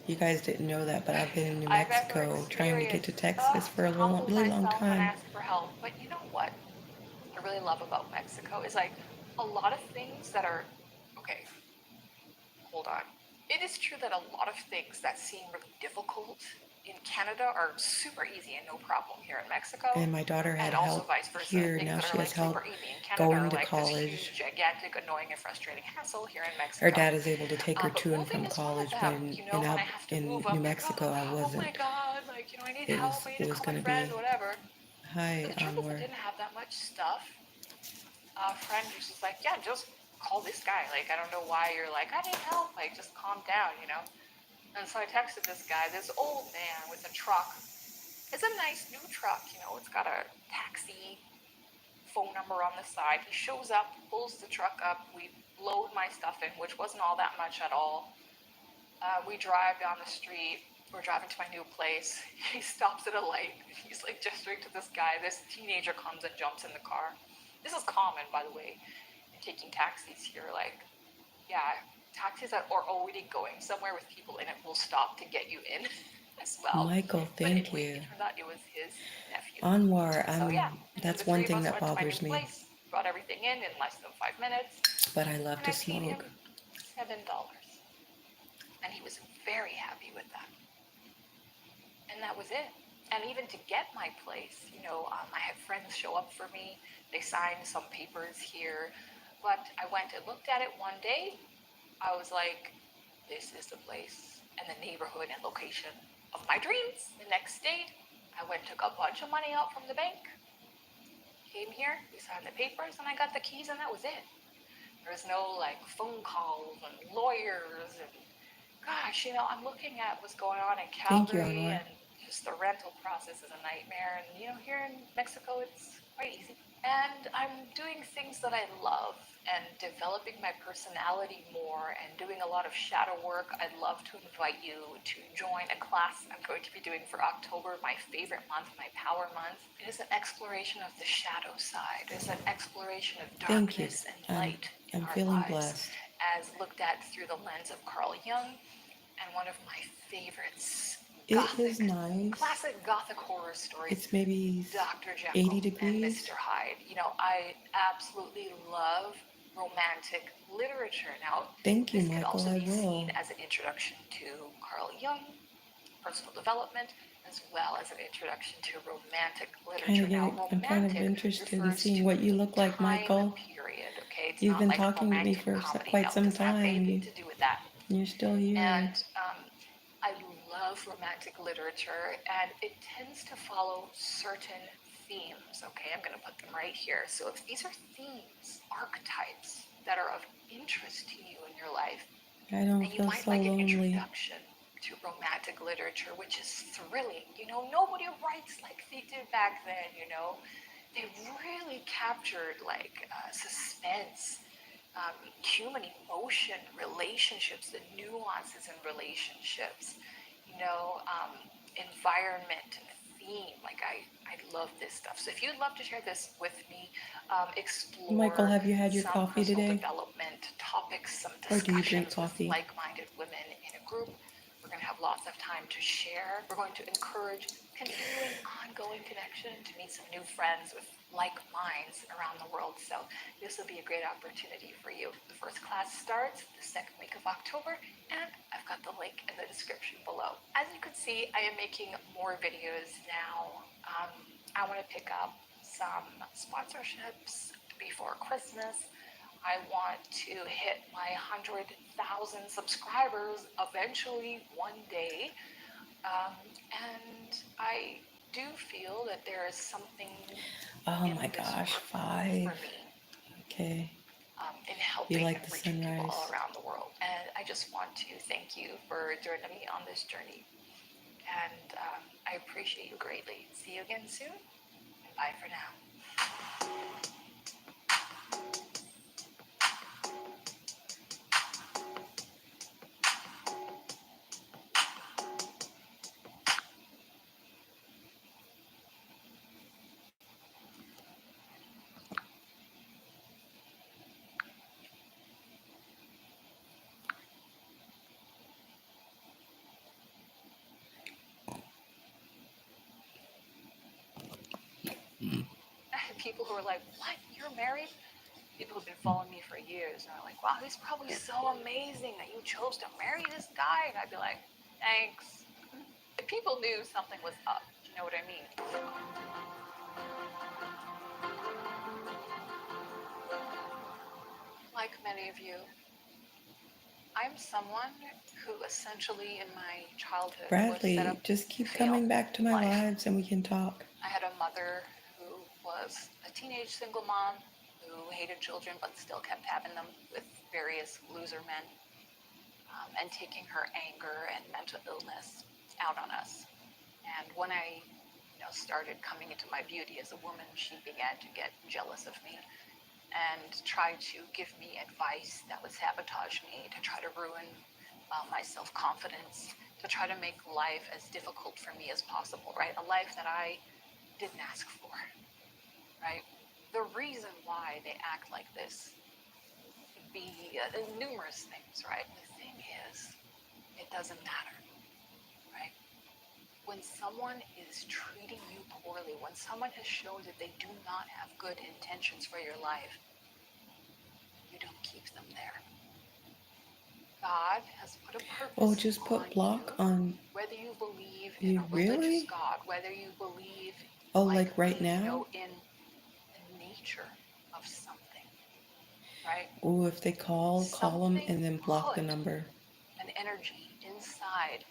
You guys didn't know that, but I've been in New I've ever Mexico trying to get to experienced. Texas for To a humble really long myself and time. ask for help. But you know what I really love about Mexico is like a lot of things that are okay. Hold on. It is true that a lot of things that seem really difficult in Canada are super easy and no problem here in Mexico. And my daughter had And also help vice versa. here. Things Now that she are has like super help easy in Canada going are to like this college. huge, gigantic, annoying, and frustrating hassle here in Her Mexico. dad is able to take her But to and moving from is one of college them. when You know, when I have to in move, New I'm like, Mexico I oh my wasn't. God, like, I need It help. was I need it to was call my gonna friend, be, whatever. But hi, the truth is, I Anwar. didn't have that much stuff. A friend was just like, yeah, just call this guy. Like, I don't know why you're like, I need help. Like, just calm down, you know? And so I texted this guy, this old man with a truck. It's a nice new truck, you know, it's got a taxi phone number on the side. He shows up, pulls the truck up. We load my stuff in, which wasn't all that much at all. We drive down the street. We're driving to my new place. He stops at a light. He's like gesturing to this guy. This teenager comes and jumps in the car. This is common, by the way, in taking taxis here. Like, yeah, taxis that are already going somewhere with people in it will stop to get you in as well. Michael, But thank anyway, you. it turned out it was his nephew. Anwar, So yeah, and then that's the one three of thing us that went to my new bothers me, place, brought everything in less than 5 minutes, but I love and to I paid him smoke. $7. And he was very happy with that. And that was it. And even to get my place, you know, I had friends show up for me. They signed some papers here. But I went and looked at it one day. I was like, this is the place and the neighborhood and location of my dreams. The next day, I went, took a bunch of money out from the bank, came here, we signed the papers, and I got the keys, and that was it. There was no like phone calls and lawyers and gosh, you know, I'm looking at what's going on in Thank you, Calgary Anwar. and just the rental process is a nightmare. And, you know, here in Mexico, it's quite easy. And I'm doing things that I love and developing my personality more and doing a lot of shadow work. I'd love to invite you to join a class I'm going to be doing for October, my favorite month, my power month. It is an exploration of the shadow side. It's an exploration of Thank you. darkness and light in I'm our feeling lives blessed. as looked at through the lens of Carl Jung and one of my favorites, It is nice. classic gothic horror stories, It's maybe Dr. 80 Jekyll and degrees. Mr. Hyde. You know, I absolutely love romantic literature. Now, Thank you, this could Michael. also I be will. seen as an introduction to Carl Jung, personal development, as well as an introduction to romantic literature. Now, I'm kind of romantic interested in refers seeing to what you look like, time Michael. period, okay? It's You've not been like talking to me romantic for comedy. quite No, it some doesn't have anything time. to do with that. You're still here. And I love romantic literature, and it tends to follow certain themes. Okay, I'm going to put them right here. So if these are themes, archetypes that are of interest to you in your life, I don't then you feel might so like an lonely. introduction to romantic literature, which is thrilling. You know, nobody writes like they did back then, you know. They really captured like suspense, human emotion, relationships, the nuances in relationships, you know, environment and theme. Like I love this stuff. So if you'd love to share this with me, Michael, explore have you had your some coffee personal today? development topics, some Or do you drink discussions with coffee? like-minded women in a group. We're going to have lots of time to share. We're going to encourage continuing ongoing connection to meet some new friends with like minds around the world. So this will be a great opportunity for you. The first class starts the second week of October, and I've got the link in the description below. As you can see, I am making more videos now. I want to pick up some sponsorships before Christmas. I want to hit my 100,000 subscribers eventually one day. And I do feel that there is something Oh in my this gosh, work 5. for me Okay. in helping You like and the reaching people sunrise? all around the world. And I just want to thank you for joining me on this journey. And I appreciate you greatly. See you again soon. Bye for now. People who are like, what? You're married? People who've been following me for years and are like, wow, he's probably so amazing that you chose to marry this guy. And I'd be like, thanks. If people knew something was up, you know what I mean? Like many of you, I'm someone who essentially in my childhood was set Bradley, up just to keep fail coming back to in my life. lives and we can talk. I had a mother who was a teenage single mom who hated children but still kept having them with various loser men, and taking her anger and mental illness out on us. And when I started coming into my beauty as a woman, she began to get jealous of me and try to give me advice that would sabotage me, to try to ruin my self-confidence, to try to make life as difficult for me as possible, right? A life that I didn't ask for, right? The reason why they act like this could be numerous things, right? The thing is, it doesn't matter, right? When someone is treating you poorly, when someone has shown that they do not have good intentions for your life, you don't keep them there. God has put a Oh, purpose just on put block you, on whether you believe in you, a religious really? God, whether you believe, Oh, like like right me, now? in the nature of something, right? Oh, if they call them Something and then block the put number. an energy inside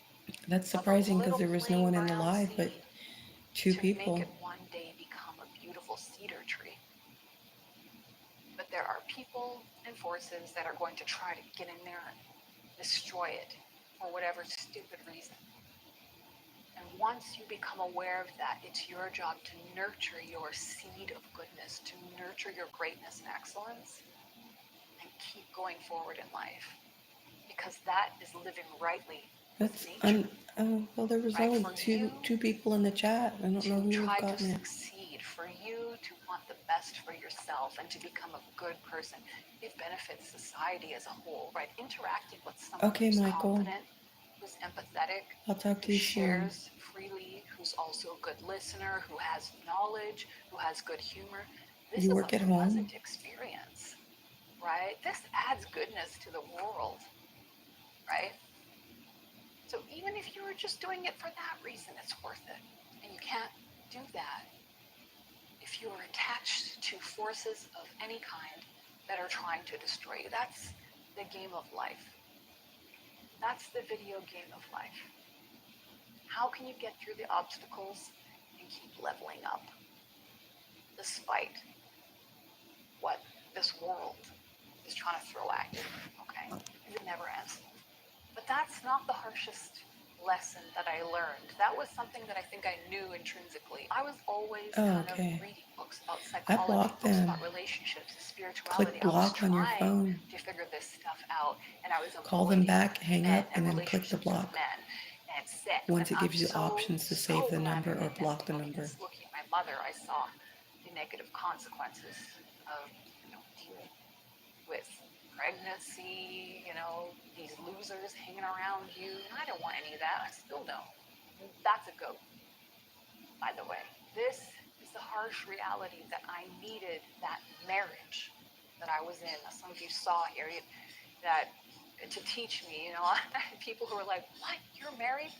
That's of a surprising because little there was no plain one in the brown live but seed two to make people. it one day become a beautiful cedar tree. But there are people and forces that are going to try to get in there and destroy it for whatever stupid reason. And once you become aware of that, it's your job to nurture your seed of goodness, to nurture your greatness and excellence, and keep going forward in life. Because that is living rightly with That's nature, well, there was right? only For two you two people in the chat. I don't know to who would have try to gotten it. succeed, for you to want the best for yourself and to become a good person, it benefits society as a whole, right? Interacting with someone Okay, who's Michael. confident, who's empathetic, I'll talk to who you soon. shares freely, who's also a good listener, who has knowledge, who has good humor. This You is a work at home? pleasant experience, right? This adds goodness to the world, right? So even if you were just doing it for that reason, it's worth it. And you can't do that if you are attached to forces of any kind that are trying to destroy you. That's the game of life. That's the video game of life. How can you get through the obstacles and keep leveling up despite what this world is trying to throw at you? Okay? It never ends. But that's not the harshest lesson that I learned. That was something that I think I knew intrinsically. I was always Oh, kind of okay. reading books about I psychology, blocked books them. about relationships, spirituality. Click I was block on your trying phone. to figure this stuff out, and I was Call them avoiding back, hang men up, and and then click the relationships with block. men and sex. And Once it I'm gives you so, options to save so the glad I number or didn't. block the number. Because looking at my mother, I saw the negative consequences of dealing with pregnancy, these losers hanging around you. And I don't want any of that. I still don't. That's a goat, by the way. This is the harsh reality that I needed that marriage that I was in. Some of you saw here that to teach me, people who are like, what, you're married?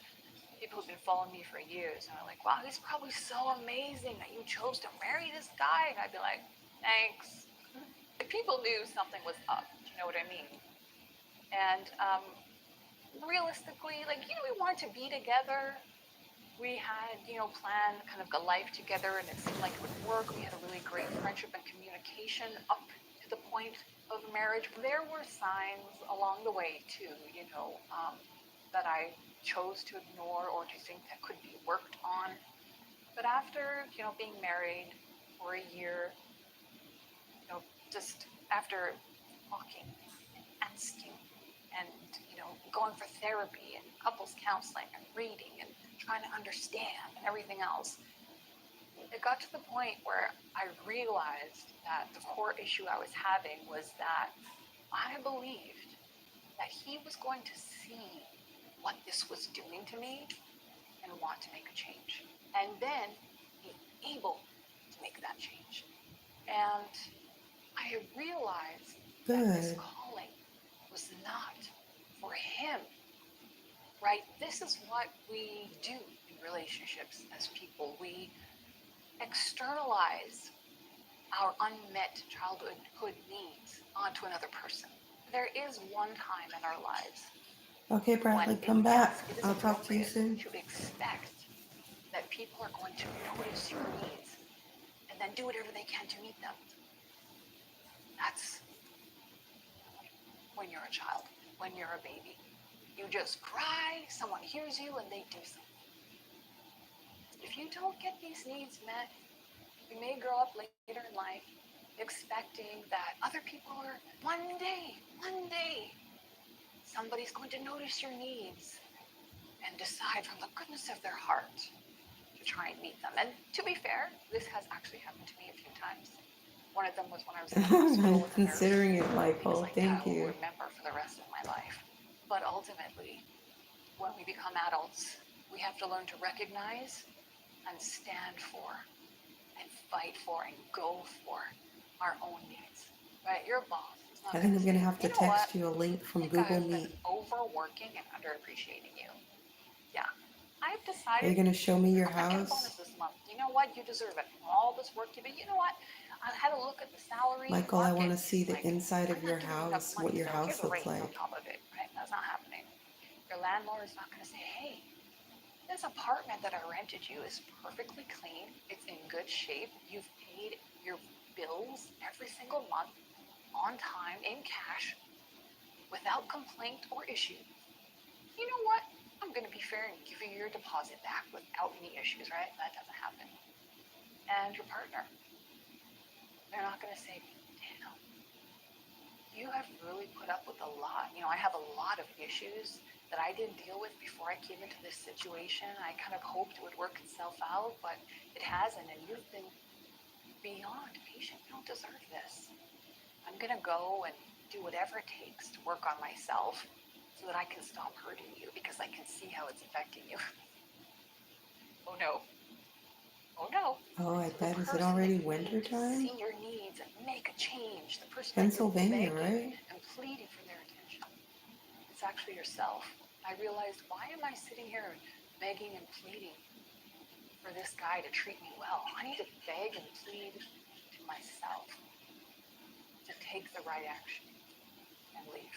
People who've been following me for years and are like, wow, he's probably so amazing that you chose to marry this guy. And I'd be like, thanks. If people knew something was up, do you know what I mean? And realistically, we wanted to be together. We had, planned kind of a life together, and it seemed like it would work. We had a really great friendship and communication up to the point of marriage. There were signs along the way too, that I chose to ignore or to think that could be worked on. But after, being married for a year, just after talking and asking and, going for therapy and couples counseling and reading and trying to understand and everything else, it got to the point where I realized that the core issue I was having was that I believed that he was going to see what this was doing to me and want to make a change. And then be able to make that change. And I realized that this Good. calling was not for him, right? This is what we do in relationships as people. We externalize our unmet childhood needs onto another person. There is one time in our lives Okay, when, Bradley, come back. it is I'll talk to you appropriate soon. to expect that people are going to notice your needs and then do whatever they can to meet them. That's when you're a child, when you're a baby. You just cry, someone hears you, and they do something. If you don't get these needs met, you may grow up later in life expecting that other people are one day, somebody's going to notice your needs and decide from the goodness of their heart to try and meet them. And to be fair, this has actually happened to me a few times. One of them was when I was in the hospital I'm with a nurse. considering it, Things Michael. like Thank that I will you. remember for the rest of my life. But ultimately, when we become adults, we have to learn to recognize and stand for and fight for and go for our own needs. Right? Your boss is not I going think to I'm say, going to have to you know what? text you a link I from think Google I've been Meet. overworking and underappreciating you. Yeah. I've Are you decided going to show me your I'm gonna get a bonus house? this month. You know what? You deserve it. All this work you do. You know what? I had a look at the salary Michael, I want market. to see the Like, inside I'm of your not giving you enough house, money, what your so here's house a looks raise on like. top of it. Right? That's not happening. Your landlord is not gonna say, hey, this apartment that I rented you is perfectly clean. It's in good shape. You've paid your bills every single month on time in cash without complaint or issue. You know what? I'm going to be fair and give you your deposit back without any issues, right? That doesn't happen. And your partner, they're not going to say, damn, you have really put up with a lot. I have a lot of issues that I didn't deal with before I came into this situation. I kind of hoped it would work itself out, but it hasn't. And you've been beyond patient. You don't deserve this. I'm going to go and do whatever it takes to work on myself so that I can stop hurting you because I can see how it's affecting you. Oh no. Oh no. Oh, I So the bet. Is it person that already you winter need to time? see your needs and make a change, the person that you're Pennsylvania, begging right? and pleading for their attention, it's actually yourself. I realized, why am I sitting here begging and pleading for this guy to treat me well? I need to beg and plead to myself to take the right action and leave.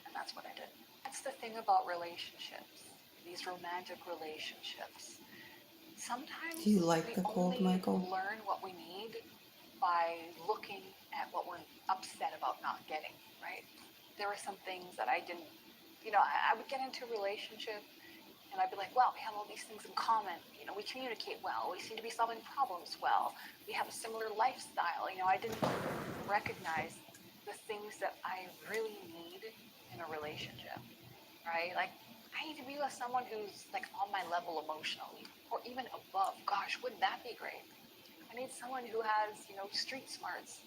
And that's what I did. That's the thing about relationships, these romantic relationships. Sometimes Do you like we the cold, only Michael? learn what we need by looking at what we're upset about not getting, right? There were some things that I didn't, I would get into a relationship and I'd be like, well, we have all these things in common. We communicate well. We seem to be solving problems well. We have a similar lifestyle. I didn't recognize the things that I really need in a relationship, right? Like, I need to be with someone who's like on my level emotionally or even above. Gosh, wouldn't that be great? I need someone who has, street smarts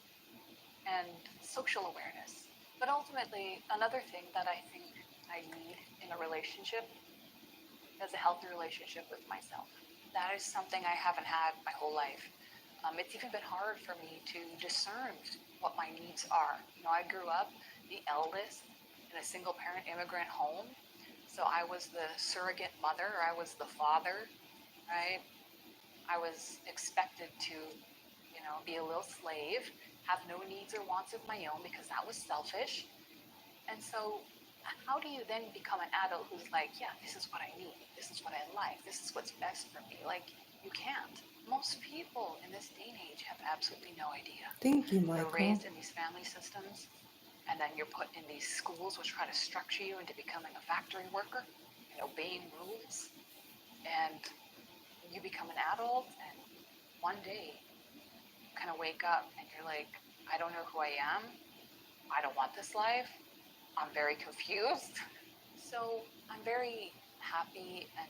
and social awareness. But ultimately, another thing that I think I need in a relationship is a healthy relationship with myself. That is something I haven't had my whole life. It's even been hard for me to discern what my needs are. I grew up the eldest in a single parent immigrant home. So I was the surrogate mother, I was the father, right? I was expected to, be a little slave, have no needs or wants of my own because that was selfish. And so how do you then become an adult who's like, yeah, this is what I need, this is what I like, this is what's best for me? Like, you can't. Most people in this day and age have absolutely no idea. Thank you, They're Michael. raised in these family systems, and then you're put in these schools which try to structure you into becoming a factory worker and obeying rules. And you become an adult and one day you kind of wake up and you're like, I don't know who I am. I don't want this life. I'm very confused. So I'm very happy and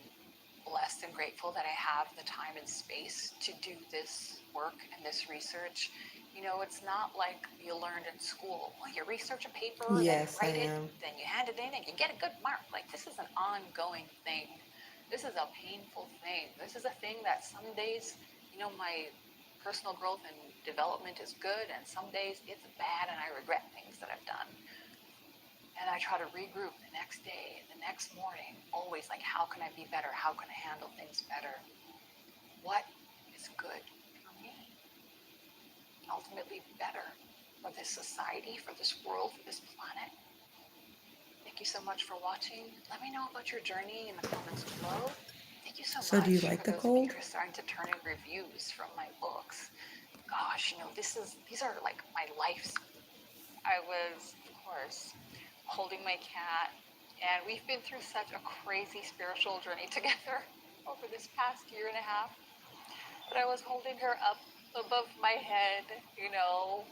blessed and grateful that I have the time and space to do this work and this research. You know, it's not like you learned in school. Well, you research a paper, then you Yes, I write it, am. then you hand it in, and you get a good mark. Like, this is an ongoing thing. This is a painful thing. This is a thing that some days, you know, my personal growth and development is good, and some days it's bad, and I regret things that I've done. And I try to regroup the next day, the next morning, always like, how can I be better? How can I handle things better? What is good for me? Ultimately better for this society, for this world, for this planet. Thank you so much for watching. Let me know about your journey in the comments below. Thank you so So do you much like for the those of you cold? who are starting to turn in reviews from my books. Gosh, you know, these are like my life's. I was, of course, holding my cat, and we've been through such a crazy spiritual journey together over this past year and a half. But I was holding her up above my head, you know.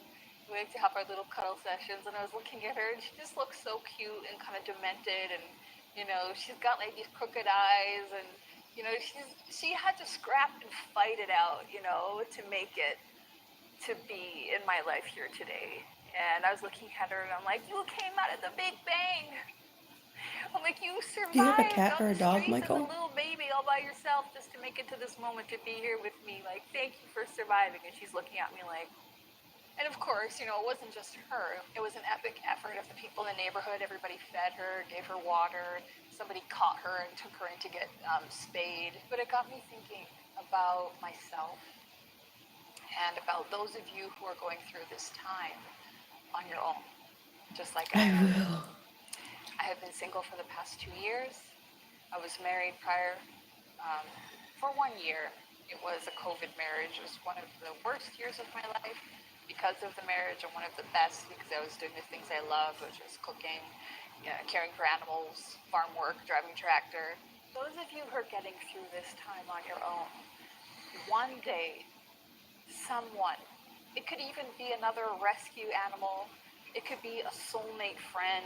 We like to have our little cuddle sessions, and I was looking at her, and she just looks so cute and kind of demented, and you know, she's got like these crooked eyes, and you know, she had to scrap and fight it out, you know, to make it to be in my life here today. And I was looking at her, and I'm like, you came out of the Big Bang. I'm like, you Do you have a survived cat on or the a dog, streets as a Michael? little baby all by yourself just to make it to this moment to be here with me. Like, thank you for surviving. And she's looking at me like, and of course, you know, it wasn't just her. It was an epic effort of the people in the neighborhood. Everybody fed her, gave her water. Somebody caught her and took her in to get spayed. But it got me thinking about myself and about those of you who are going through this time on your own, just like I I am. will. I have been single for the past 2 years. I was married prior for 1 year. It was a COVID marriage. It was one of the worst years of my life because of the marriage, and one of the best because I was doing the things I love, which was cooking, you know, caring for animals, farm work, driving tractor. Those of you who are getting through this time on your own, one day, someone, it could even be another rescue animal, it could be a soulmate friend,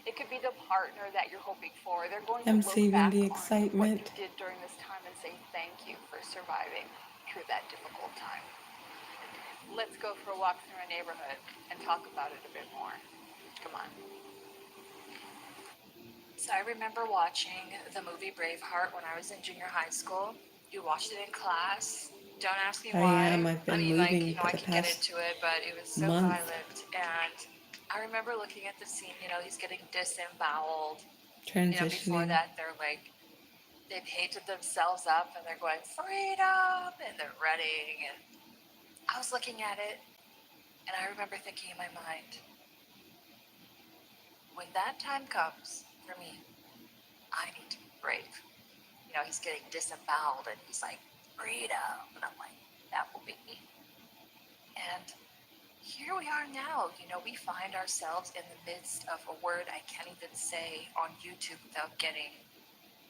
it could be the partner that you're hoping for. They're going to I'm look saving back the on what you excitement. did during this time and say thank you for surviving through that difficult time. Let's go for a walk through our neighborhood and talk about it a bit more. Come on. So I remember watching the movie Braveheart when I was in junior high school. You watched it in class. Don't ask me I am. why. I've I been mean, like, you moving know, for I the could get past into it, but it was so month. violent. And I remember looking at the scene, you know, he's getting disemboweled. You know, before Transitioning. that, they're like, they painted themselves up and they're going, freedom! And they're running. And I was looking at it, and I remember thinking in my mind, when that time comes for me, I need to be brave. You know, he's getting disemboweled and he's like, freedom. And I'm like, that will be me. And here we are now. You know, we find ourselves in the midst of a word I can't even say on YouTube without getting,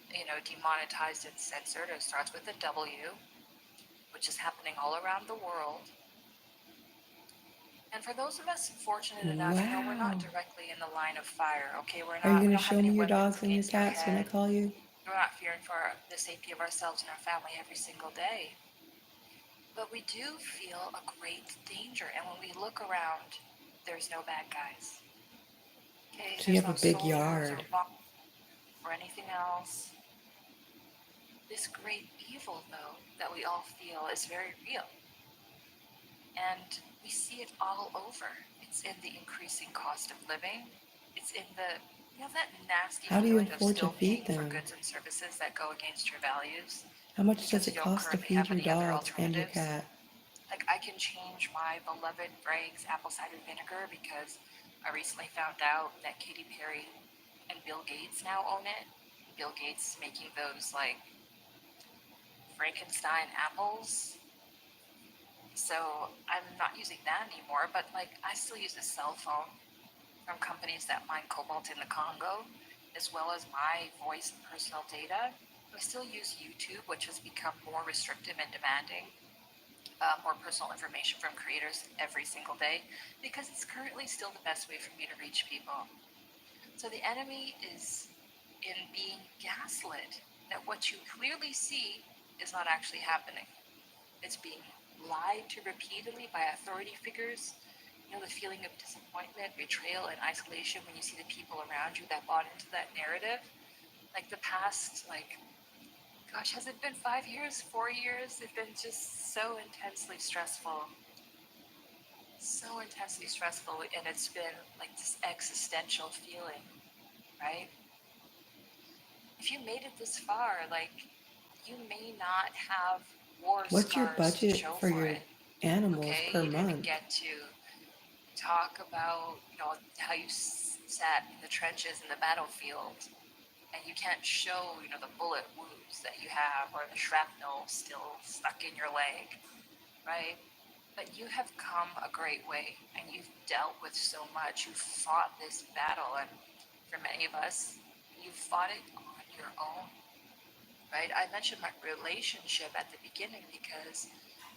you know, demonetized and censored. It starts with a W, which is happening all around the world. And for those of us fortunate enough, you know, we're not Wow. directly in the line of fire, okay? Are you We going to don't have show any me your weapons dogs and your against our cats when I head. call you? We're not fearing for the safety of ourselves and our family every single day. But we do feel a great danger. And when we look around, there's no bad guys. Okay, So you there's have no a big soldiers yard. or anything else. This great evil, though, that we all feel is very real. And we see it all over. It's in the increasing cost of living. It's in the, you know, that nasty How do you feeling of afford to still feed paying for them? goods and services that go against your values How much does because it you don't cost to currently feed have your any other dogs and your alternatives. cat? Like, I can change my beloved Bragg's apple cider vinegar because I recently found out that Katy Perry and Bill Gates now own it. Bill Gates making those like Frankenstein apples. So I'm not using that anymore, but like I still use a cell phone from companies that mine cobalt in the Congo, as well as my voice and personal data. I still use YouTube, which has become more restrictive and demanding more personal information from creators every single day because it's currently still the best way for me to reach people. So the enemy is in being gaslit that what you clearly see is not actually happening. It's being lied to repeatedly by authority figures. You know, the feeling of disappointment, betrayal, and isolation when you see the people around you that bought into that narrative. Like the past, gosh, has it been 5 years, 4 years? It's been just so intensely stressful. So intensely stressful. And it's been like this existential feeling, right? If you made it this far, you may not have war What's your scars to budget show for for your it. animals Okay, per you didn't month? get to talk about, how you sat in the trenches in the battlefield, and you can't show, the bullet wounds that you have or the shrapnel still stuck in your leg, right? But you have come a great way, and you've dealt with so much. You've fought this battle, and for many of us, you've fought it on your own, right? I mentioned my relationship at the beginning because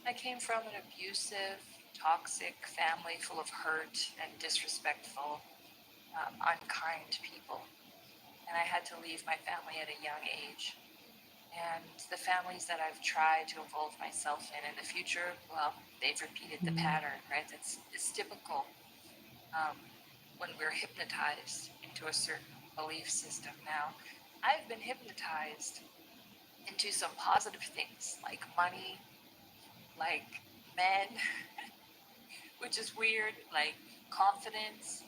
I came from an abusive, toxic family full of hurt and disrespectful, unkind people. And I had to leave my family at a young age. And the families that I've tried to involve myself in the future, well, they've repeated the Mm. pattern, right? It's typical um, when we're hypnotized into a certain belief system. Now, I've been hypnotized into some positive things like money, like men, which is weird, like confidence.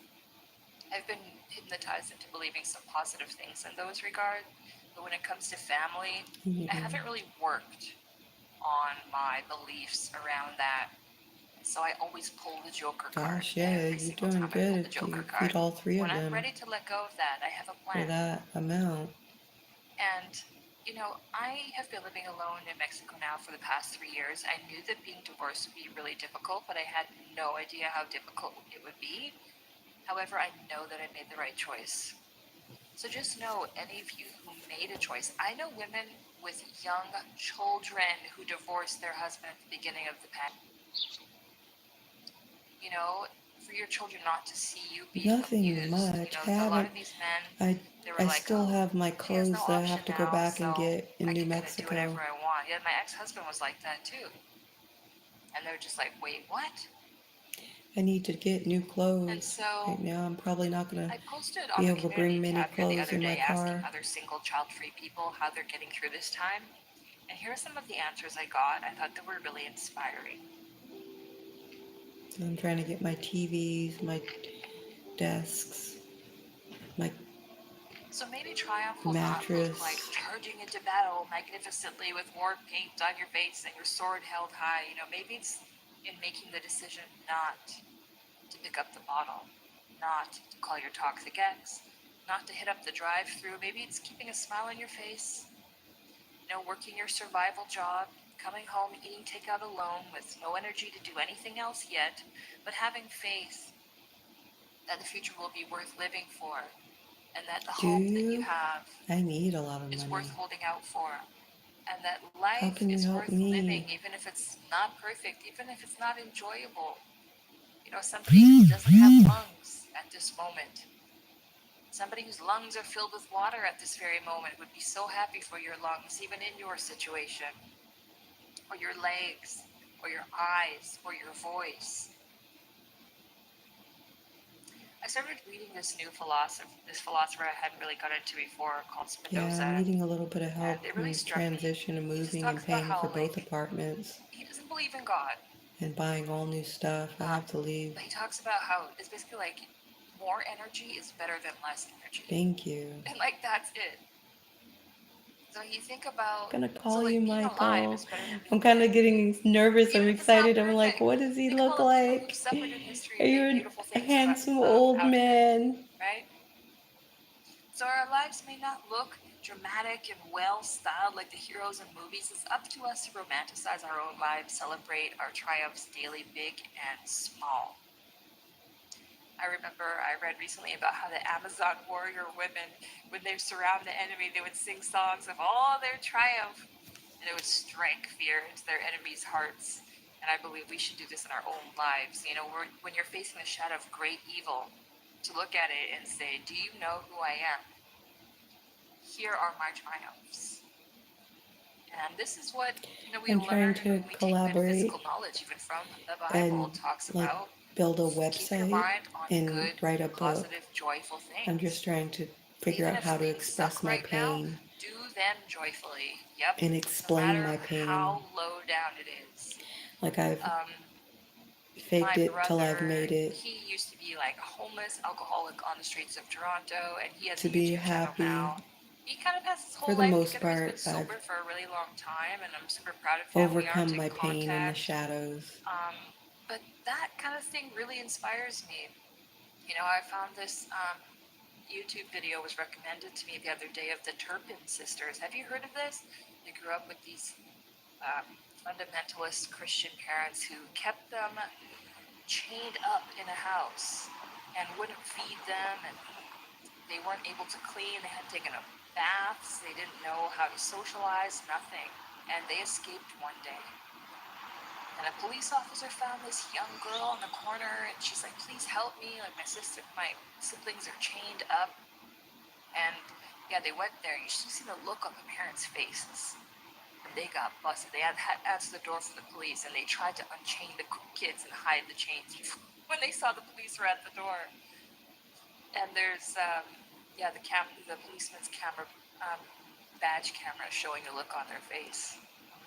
I've been hypnotized into believing some positive things in those regards. But when it comes to family, I Yeah. haven't really worked on my beliefs around that. So I always pull the Joker card Gosh, yeah, every you're single doing time I good pull the if Joker you card. feed all three When of I'm them ready to let go of that, I have a for plan. that amount. And, I have been living alone in Mexico now for the past 3 years. I knew that being divorced would be really difficult, but I had no idea how difficult it would be. However, I know that I made the right choice. So just know, any of you who made a choice, I know women with young children who divorced their husband at the beginning of the pandemic. For your children not to see you being Nothing abused. much. A lot Haven't of these men, I they were I like, still oh, have my she has no clothes that I option have to go now, back and so get in I New can kind of do whatever Mexico. I want. Yeah, my ex-husband was like that too. And they're just like, wait, what? I need to get new And clothes. so Right now I'm probably not gonna I posted be on the able to bring community many tab here the clothes other in my day asking car. other single child-free people how they're getting through this time. And here are some of the answers I got. I thought they were really inspiring. So I'm trying to get my TVs, my desks, my So maybe triumph will not look like mattress. charging into battle magnificently with war paint on your face and your sword held high. Maybe it's in making the decision not to pick up the bottle, not to call your toxic ex, not to hit up the drive-through. Maybe it's keeping a smile on your face, working your survival job, coming home, eating takeout alone with no energy to do anything else yet, but having faith that the future will be worth living for, and that the Do hope that you you? have I need a lot of is worth money. holding out for, and that How life can you is help worth living, me? even if it's not perfect, even if it's not enjoyable. Somebody who doesn't have lungs at this moment, somebody whose lungs are filled with water at this very moment, would be so happy for your lungs, even in your situation, or your legs, or your eyes, or your voice. I started reading this philosopher I hadn't really got into before, called Yeah, I'm Spinoza, needing a little bit of and help it really in struck me. transition and He just moving and talks about paying for how, both apartments he doesn't believe in God, and buying all new stuff. I have to leave. but he talks about how it's basically like more energy is better than less energy. Thank you. And that's it. So you think about, I'm gonna call you being alive Michael. is better than I'm being kind of dead. getting nervous. I'm Even if it's not excited. I'm like, perfect. what does he Think of look all the people who've like? suffered in history Are and you made beautiful a things handsome old out of it, man? right? So our lives may not look dramatic and well styled like the heroes in movies. It's up to us to romanticize our own lives, celebrate our triumphs daily, big and small. I remember I read recently about how the Amazon warrior women, when they surround the enemy, they would sing songs of all their triumph, and it would strike fear into their enemies' hearts. And I believe we should do this in our own lives. You know, when you're facing the shadow of great evil, to look at it and say, do you know who I am? Here are my triumphs. And this is what, you know, we I'm trying learn to when we take collaborate metaphysical knowledge, even from the Bible. and It talks like about build a keep your website mind on and good, write a book. positive, joyful I'm things. just trying to And figure even out if how to things express suck my right now, pain do them joyfully. Yep. and No explain matter my pain. how low down it is. Like I've Um, faked my it till I've brother, made it he used to be like a homeless alcoholic on the streets of Toronto, and he has to a be YouTube channel happy. now. He kind of has his For whole the life most together. He's been part, sober I've for a really long time, and I'm super proud of him. We aren't overcome in my pain in the contact. shadows. But that kind of thing really inspires me. You know, I found this YouTube video was recommended to me the other day of the Turpin sisters. Have you heard of this? They grew up with these fundamentalist Christian parents who kept them chained up in a house and wouldn't feed them, and they weren't able to clean. They hadn't taken baths. They didn't know how to socialize, nothing. And they escaped one day. And a police officer found this young girl in the corner, and she's like, please help me. Like, my siblings are chained up. And yeah, they went there. You should see the look on the parents' faces. And they got busted. They had answered the door for the police, and they tried to unchain the kids and hide the chains when they saw the police were at the door. And there's, the policeman's camera, badge camera showing the look on their face.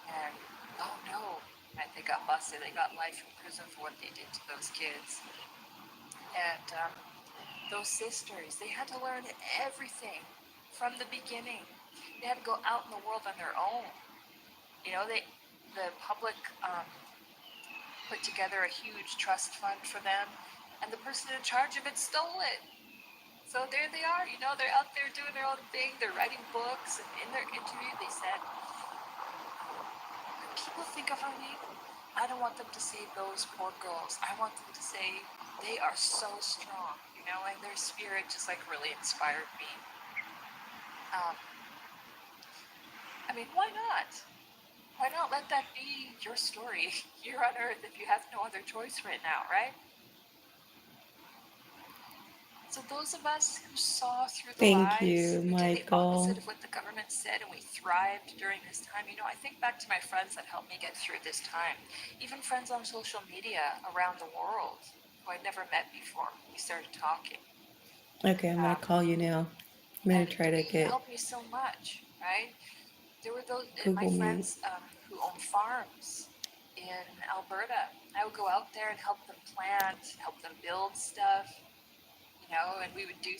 And, oh no, and they got busted. They got life in prison for what they did to those kids. And those sisters, they had to learn everything from the beginning. They had to go out in the world on their own. You know, the public put together a huge trust fund for them, and the person in charge of it stole it. So there they are, you know, they're out there doing their own thing. They're writing books, and in their interview they said, when people think of our name, I don't want them to say those poor girls. I want them to say they are so strong, you know, and their spirit just like really inspired me. I mean, why not? Why not let that be your story here on Earth if you have no other choice right now, right? So those of us who saw through the Thank lies, you, who did the Michael. opposite of what the government said, and we thrived during this time. You know, I think back to my friends that helped me get through this time. Even friends on social media around the world who I'd never met before. We started talking. Okay, I'm gonna call you now. I'm gonna try to It get helped me so much, right? There were those my Google Meet. friends who own farms in Alberta. I would go out there and help them plant, help them build stuff, you know, and we would do